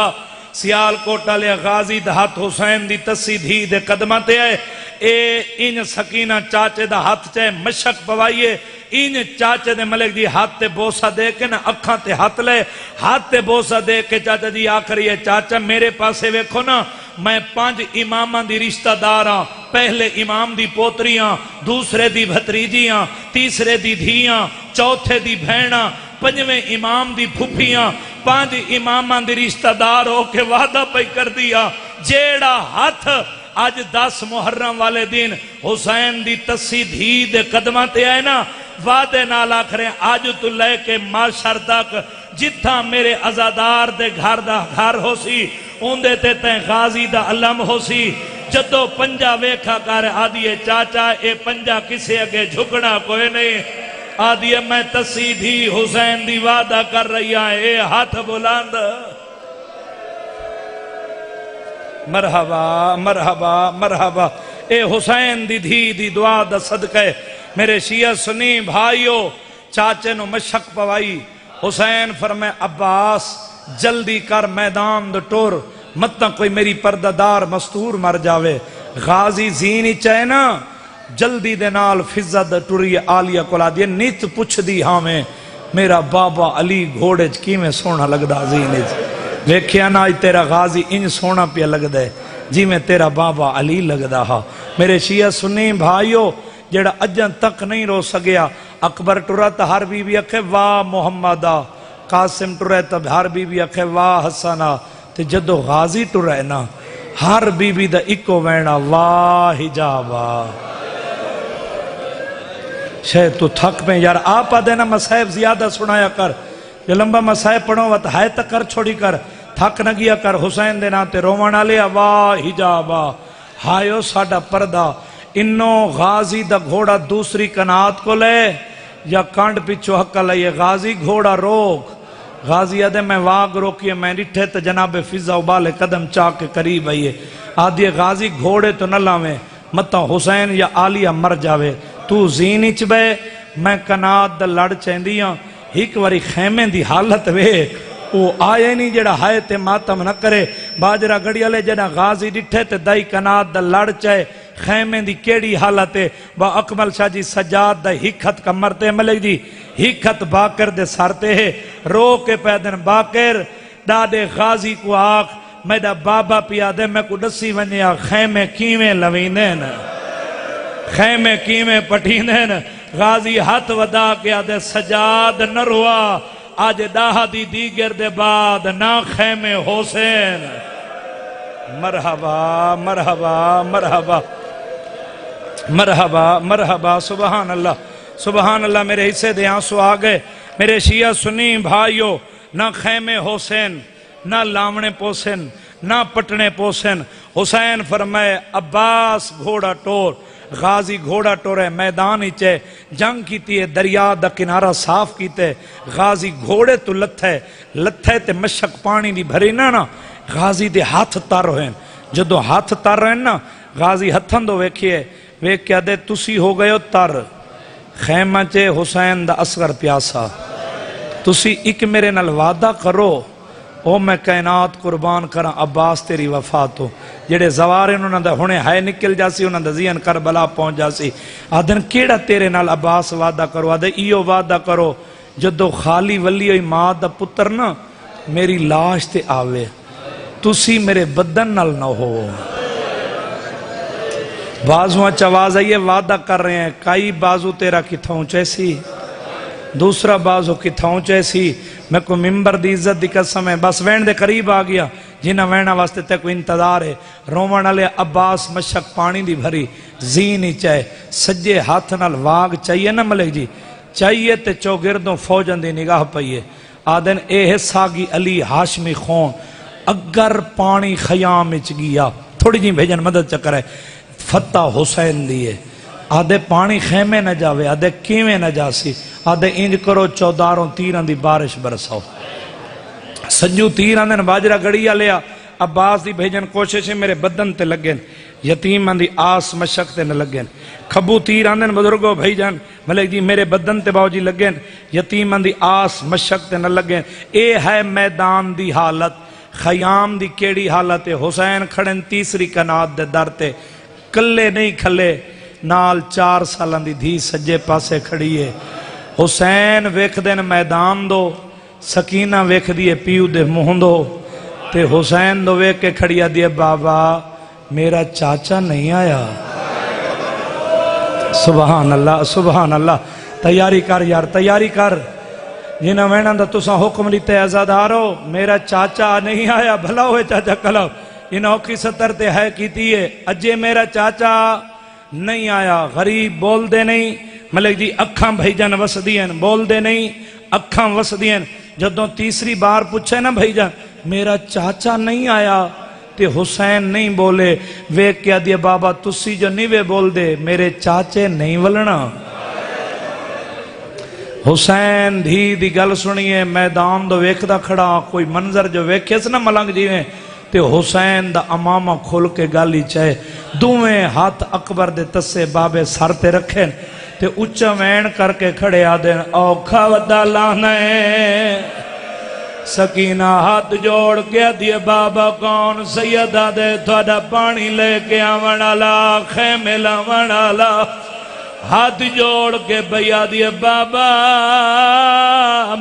سیال کوٹا لیا غازی دا ہاتھ حسین دی تسی دھی دے قدمہ تے آئے اے ان سکینہ چاچے دا ہاتھ چاہے مشک پوائیے ان چاچے دے ملک دی ہاتھ تے بوسا دے کے نا اکھاں تے ہاتھ لے ہاتھ تے بوسا دے کے چاچا جی آخری ہے چاچا میرے پاسے ویکھو نا میں 5 اماماں دی رشتہ داراں پہلے امام دی پوتریاں دوسرے دی بھتریجیاں تیسرے دی دھیاں چوتھے دی بھیناں 5ویں امام دی پھپھیاں 5 اماماں دی رشتہ دار ہو کے وعدہ پہ کر دیا جیڑا ہاتھ آج 10 محرم والے دن حسین دی تسی دھی دے قدمہ تے آئے نا وعدے نال آخرے آج تو لے کے معاشر تک جتھا میرے عزادار دے گھر دا گھر ہو سی اوندے تے تیں غازی دا علم ہو سی جدو پنجا ویکھا کر آدھیے چاچا اے پنجا کسے اگے جھکنا کوئی نہیں آدھیے میں تسی دھی حسین دی وعدہ کر رہی ہے اے ہاتھ بلند مرحبا مرحبا مرحبا اے حسین دی دھی دی دعا دا صدقے میرے شیعہ سنی بھائیو چاچے نو مشک پوائی حسین فرمائے عباس جلدی کر میدان دو ٹور متنا کوئی میری پردہ مستور مر جاوے غازی زینی چاہے نا جلدی دے نال فضہ دا ٹوری آلیہ کولا دیے نیت پوچھ دی ہاں میں میرا بابا علی گھوڑے کی میں سونا لگ دا زینی ویکھیا نا تیرا غازی ان سونا پیا لگ دے جی میں تیرا بابا علی لگ دا ہاں میرے شیعہ سنی بھائیو جیڑا اجن تک نہیں رو سگیا اکبر ٹورا تا ہر بی بی اکھے واہ محمدہ قاسم ٹورا تا ہر بی بی اکھے واہ حسنہ تے جدو غازی ٹورا ہے نا ہر بی بی دا اکو وینا واہ حجابہ شاید تو تھک میں یار آپ دینا مسائب زیادہ سنایا کر جو لمبا مسائب پڑھو وقت ہے تک کر چھوڑی کر تھک نہ گیا کر حسین دے ناتے رومانہ لیا واہ حجابہ ہائیو ساڑا پردہ انو غازی دا گھوڑا دوسری کنات کو لے یا کانڈ پیچھو حقہ لئے غازی گھوڑا روک غازی آدھے میں واگ روکیے میں نٹھے تو جناب فضہ ابالے قدم چاہ کے قریب آئیے آدھے غازی گھوڑے تو نہ لاویں مطا حسین یا آلیہ مر جاوے تو زینی چبے میں کنات دا لڑ چیندیاں ایک واری خیمیں دی حالت وے وہ آئے نہیں جڑا ہائے تے ماتم نہ کرے باجرہ گڑیا لے جڑا غازی ڈٹھے تے دائی کنات دا لڑ چاہے خیمیں دی کیڑی حالتے با اکمل شاہ جی سجاد دا ہکھت کمرتے ملک جی ہکھت باکر دے سارتے ہیں رو کے پیدن باکر دادے غازی کو آگ میں دا بابا پیا دے میں کو ڈسی ونیا خیمیں کیویں لویندین خیمیں کیویں پٹیندین غازی ہاتھ ودا کیا دے سجاد نروا آج داہا دی دیگر دے بعد نا خیمیں حسین مرحبا مرحبا مرحبا مرحبا مرحبا سبحان اللہ میرے حصے دے آنسو آگئے میرے شیعہ سنی بھائیو نہ خیمے حسین نہ لاونے پوسن نہ پٹنے پوسن حسین فرمائے عباس گھوڑا ٹور غازی گھوڑا ٹورے میدان ہی چے جنگ کیتی ہے دریا دا کنارہ صاف کیتے غازی گھوڑے تو لتھے تے مشک پانی دی بھری نا غازی دے ہاتھ تار ہوئے جدو ہاتھ تار رہے نا غازی ہتھن دو ویکھئے ویکھیا دے تسی ہو گئے ہو تار خیمہ چے حسین دا اصغر پیاسا تسی ایک میرے نال وعدہ کرو او میں کائنات قربان کرا عباس تیری وفات ہو جڑے زوارے انہوں نے ہونے ہائے نکل جاسی انہوں نے ذہن کربلا پہنچ جاسی آدھن کیڑا تیرے نال عباس وعدہ کرو آدھے ایو وعدہ کرو جدو خالی ولی ہوئی ماں دا پتر نا میری لاش تے آوے تسی میرے بدن نال نہ ہو بازوان چواز آئیے وعدہ کر رہے ہیں کئی بازو تیرا کتھاؤں چیسی دوسرا بازو کتھاؤں چیسی میں کو ممبر دی عزت دی قسم ہے بس وین دے قریب آ گیا جنہ وینہ واسطے تے کوئی انتظار ہے رومن علیہ عباس مشک پانی دی بھری زینی چاہے سجے ہاتھ نال واگ چاہیے نا ملک جی چاہیے تے چوگردوں فوجن دی نگاہ پئیے آدن اے حصاگی علی ہاشمی خون اگر پانی خیام اچ گیا تھوڑی جی بھیجن مدد چکر ہے فتح حسین دیئے آدھے پانی خیمے نہ جاوے آدھے کیویں نہ جاسی آدھے انج کرو چوداروں تیران دی بارش برساؤ سنجو تیران دن باجرہ گڑیا لیا عباس دی بھیجن کوشش میرے بدن تے لگن یتیم دی آس مشق تے نہ لگن کھبو تیر آندن بزرگو بھائی جان ملک جی میرے بدن تے باؤ جی لگن یتیم دی آس مشق تے نہ لگن اے ہے میدان دی حالت خیام دی کیڑی حالت ہے حسین کھڑن تیسری کنات دے در تے کلے نہیں کھلے نال 4 سالان دی دھی سجے پاسے کھڑی ہے حسین ویکھ دن میدان دو سکینہ ویکھ دیے پیو دے مہن دو تے حسین دو ویکھ کے کھڑیا دیے بابا میرا چاچا نہیں آیا سبحان اللہ سبحان اللہ تیاری کر یار تیاری کر جنہ وینا دا تسا حکم لیتے ازادارو میرا چاچا نہیں آیا بھلا ہوئے چاچا کلو جنہ اوکی ستر تے ہے کیتی ہے اجے میرا چاچا نہیں آیا غریب بول دے نہیں ملک جی اکھاں بھائی جان وس دین بول دے نہیں اکھاں وس دین جدوں تیسری بار پوچھے نا بھائی جان میرا چاچا نہیں آیا تے حسین نہیں بولے ویک کیا دیا بابا تسی جو نہیں وے بول دے میرے چاچے نہیں ولنا حسین دھی دی گل سنیے میدان دو ویک دا کھڑا کوئی منظر جو ویکھے سے نا ملنگ جیویں تے حسین دا امامہ کھول کے گالی چاہے دوویں ہاتھ اکبر دے تسے بابے سر تے رکھیں تے اچھا وین کر کے کھڑے آدیں اوکھا ودا لانے سکینہ ہاتھ جوڑ کے دیے بابا کون سیدہ دے تھوڑا پانی لے کے آوڑالا خیمے لاوڑالا ہاتھ جوڑ کے بھیا دیے بابا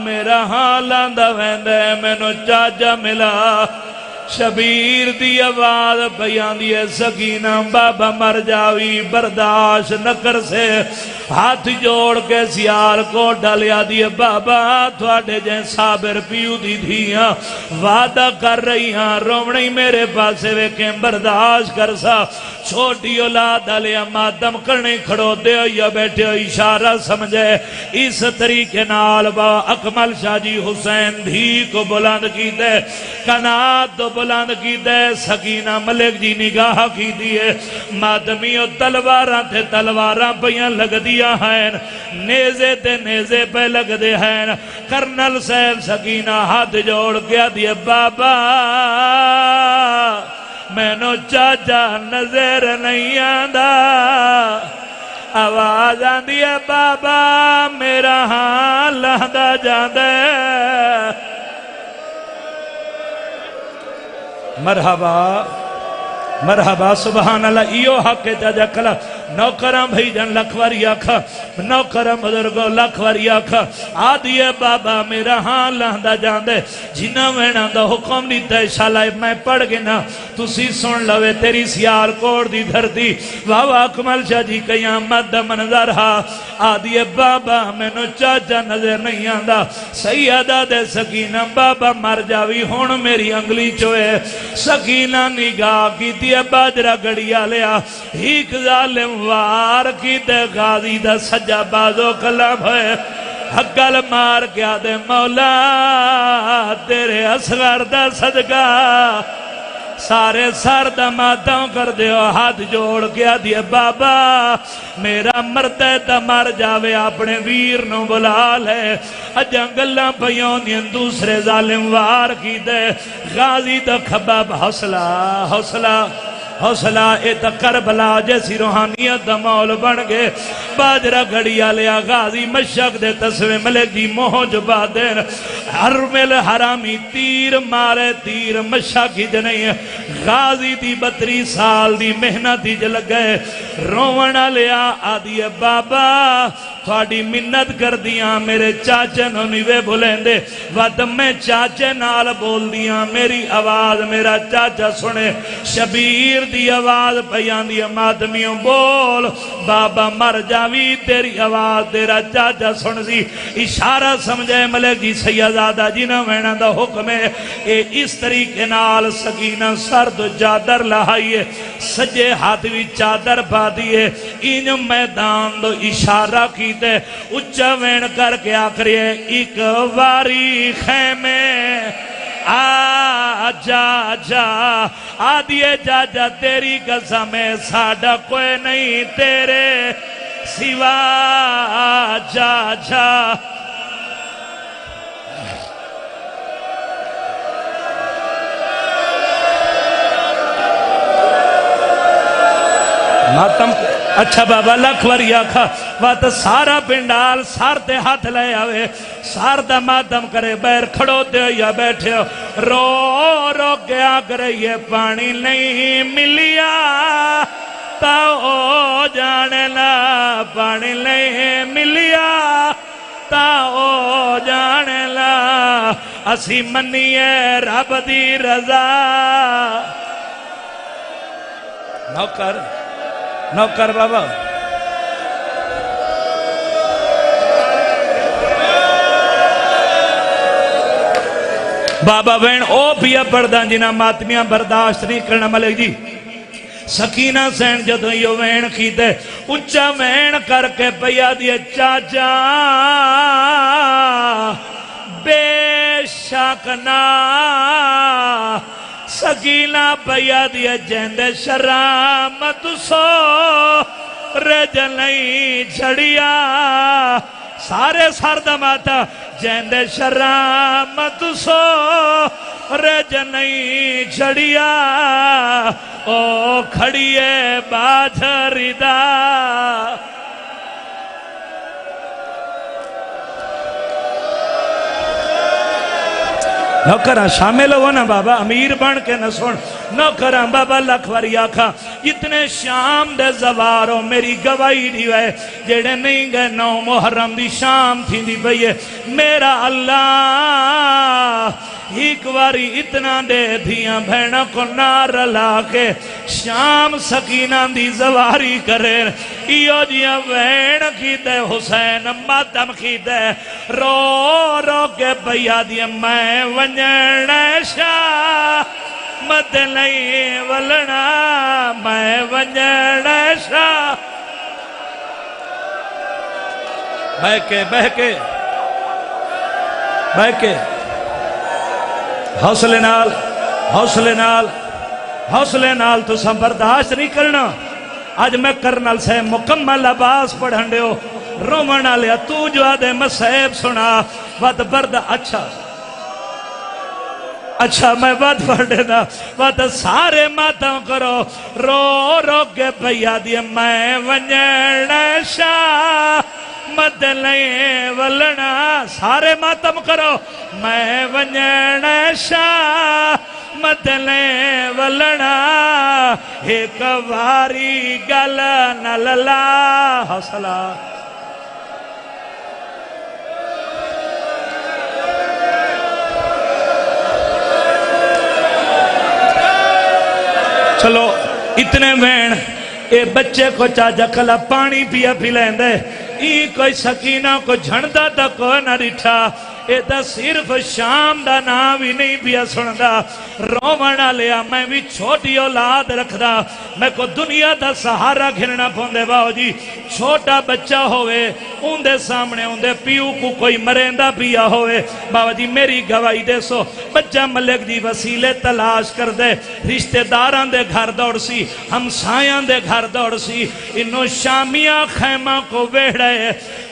میرا حال آندہ ویندے میں نو چاچا ملا شبیر دی آواز بیان دیے سکینہ بابا مر جاوی برداشت نہ کر سے ہاتھ جوڑ کے سیال کو ڈالیا دیے بابا تھوڑے جائیں صابر پیو دی دھیاں وعدہ کر رہی ہاں رومنی میرے پاسے ویکیں برداشت کر سا چھوٹی اولاد ڈالیا مادم کرنے کھڑو دے یا بیٹھے اشارہ سمجھے اس طریقے نال با اکمل شاہ جی حسین دھی کو بلند کی دے کنات تو بلند کی دے سکینہ ملک جی نگاہ کی دیے مادمیوں تلواراں تھے تلواراں پیاں لگ دیا ہیں نیزے تے نیزے پہ لگ دے ہیں کرنل صاحب سکینہ ہاتھ جوڑ گیا دیے بابا میں نو چاچا نظر نہیں آندہ آواز آندی ہے بابا میرا حال لہدہ جاندے مرحبا مرحبا سبحان اللہ ایو حق چاچا کلا نوکرم بھائی جان لکھواری آکھا نوکرم بزرگو لکھواری آکھا آدھیے بابا میرا ہاں لہندہ جاندے جنہ وینا دا حکم لیتا ہے شالائے میں پڑھ گنا تسی سن لوے تیری سیال کوڑ دی دھرتی واو اکمل شاہ جی قیامت دا منظر ہا آدھیے بابا میں نو چاچا نظر نہیں آندہ سیدہ دے سکینہ بابا مر جاوی ہون میری انگلی چوئے سکینہ نگاہ کی دیئے باجرہ گڑیا لیا ہیک ظالم وار کی دے غازی دا سجا بازو کلام ہے حقل مار کیا دے مولا تیرے اصغر دا صدقہ سارے سر دا ماتوں کر دیو ہاتھ جوڑ کیا دیے بابا میرا مردے تا مر جاوے اپنے ویر نو بلا لے جنگلہ پیوں دین دوسرے ظالم وار کی دے غازی دا خباب حوصلہ حوصلہ حوصلہ اے تا کربلا جیسی روحانیت دا مول بن گے باجرہ گھڑیا لیا غازی مشک دے تسوے ملک جی موج بادر حرمل حرامی تیر مارے تیر مشک ہی جنہی غازی دی 32 سال دی محنت ہی جل گئے رونا لیا آدھی بابا تھوڑی منت کر دیا میرے چاچے نو نیوے بھولیں دے ود میں چاچے نال بول دیا میری آواز میرا چاچا سنے شبیر دی آواز پیان دی مادمیوں بول بابا مر جاوی تیری آواز تیرا چاچا سن سی اشارہ سمجھے ملک جی سیدادہ جی نہ وینا دا حکم ہے اے اس طریقے نال سکینہ سرد جادر لہائیے سجے ہاتھ بھی چادر پا دیئے ان میدان دو اشارہ کی تے اچھا وین کر کے آخری ہے ایک واری خیمے آجا جا آدھیے جا جا تیری قسم ہے ساڑھا کوئی نہیں تیرے سوا جا جا ماتم اچھا بابا لکھ واری آکھا وات سارا پنڈال سار تے ہاتھ لے آوے سار دا ماتم کرے بیر کھڑو تے یا بیٹھے ہو رو رو گیا کرے یہ پانی نہیں ملیا تاؤ جانے لا پانی نہیں ملیا تاؤ جانے لا اسی منیے رب دی رضا نوکر بابا بابا وین او پیا پردہ جنہ ماتمیاں برداشت نہیں کرنا ملک جی سکینہ سین جدو یو وین کیتے اچھا وین کر کے پیا دیے چاچا بے شک نا سکینہ پیا دیے جیند شرامت سو رجل نہیں چھڑیا سارے سرد ماتا جیند شرامت سو رجل نہیں چھڑیا او کھڑیے باجھری دا نوکرہ شامل ہو نا بابا امیر بن کے نہ سن نوکرہ بابا لکھواری آکھا اتنے شام دے زواروں میری گواہی دیوائے جیڑے نہیں گئے 9 محرم دی شام تھی دی بھئیے میرا اللہ ایک واری اتنا دے دھیاں بھینہ کو نار لا کے شام سکینہ دی زواری کرے ایو جیاں وین کی دے حسین ماتم کی دے رو رو کے بھیا دیا میں ونجن شاہ مد نہیں ولنا میں ونجن شاہ بہ کے حوصلے نال تو سم برداشت نہیں کرنا آج میں کرنل سے مکمل عباس پڑھن دے ہو رومنہ لیا تو جو آدھے مسیب سنا وات برد اچھا میں بات پڑھ دینا وات سارے ماتم کرو رو رو کے بھیا دیے میں ونجن شاہ مد لیں ولنا سارے ماتم کرو میں ونجن شاہ مد لیں ولنا ایک واری گل نللا حوصلہ چلو اتنے وین اے بچے کو چاچا کلا پانی پیا پی لین دے کوئی سکینہ کو جھنڈا تا کوئی نہ ریٹھا اے دا صرف شام دا نام ہی نہیں پیا سندا رومنہ لیا میں بھی چھوٹی اولاد رکھ دا میں کو دنیا دا سہارا گھرنا پوندے باؤ جی چھوٹا بچہ ہوئے ان دے سامنے ان دے پیو کو کوئی مرندہ پیا ہوئے باؤ جی میری گواہی دے سو بچہ ملک دی وسیلے تلاش کر دے رشتہ داران دے گھر دوڑ سی ہمسایان دے گھر دوڑ سی انہوں شامیاں خیمہ کو ویڑے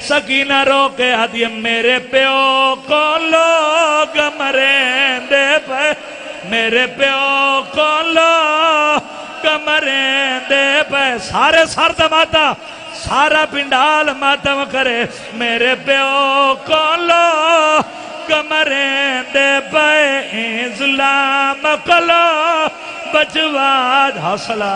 سکینہ رو کے آدھی میرے پیو کو لوگ مرندے پہ میرے پیو کو لوگ مرندے پہ سارے سر دماتا سارا پنڈال ماتم کرے میرے پیو کو لوگ مرندے پہ ظلام کلو بچواد حوصلہ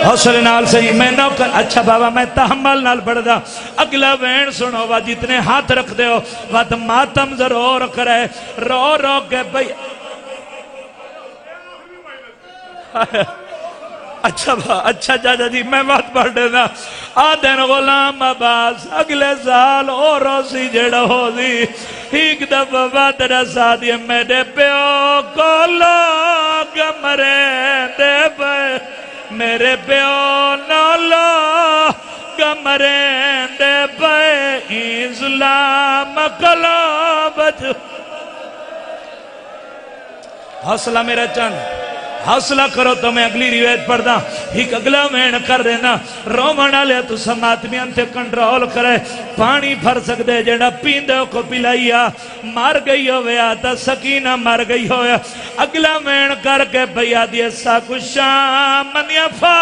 حوصلے نال صحیح میں نوکر اچھا بابا میں تحمل نال پڑھ دا اگلا وین سنو وا جتنے ہاتھ رکھ دے ہو وات ماتم ضرور کرے رو رو کے بھئی اچھا جاجا جی میں بات پڑھ دینا آدھن غلام عباس اگلے سال اور روسی جڑا ہو دی ایک دفعہ بات رسا دی میرے پیو کو لوگ مرندے پہ میرے پیو نو لوگ مرندے پہ ظلام کلو بچ حوصلہ میرا چند حوصلہ کرو تو میں اگلی روایت پڑھدا ایک اگلا مین کر دینا رومن والے تو ماتمیاں تے کنٹرول کرے پانی بھر سکدے جڑا پیندے کو پلائیا مر گئی ہویا تا سکینہ مر گئی ہویا اگلا مین کر کے پیا دی سا کو شام منیا فا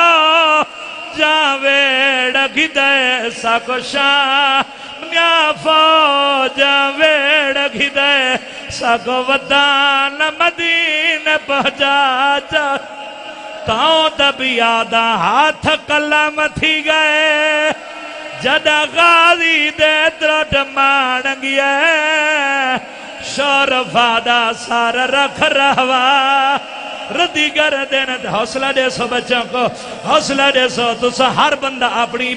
جاویڑ گھدے سا کو شام منیا فا جاویڑ گھدے سا کو ودان مدین پہنچا جا تاؤں دبی آدھا ہاتھ کلم تھی گئے جدہ غازی دے درٹ مانگیے شور فادہ سار رکھ رہوا ردی گر دینے حوصلہ دے سو بچوں کو حوصلہ دے سو تو ہر بندہ اپنی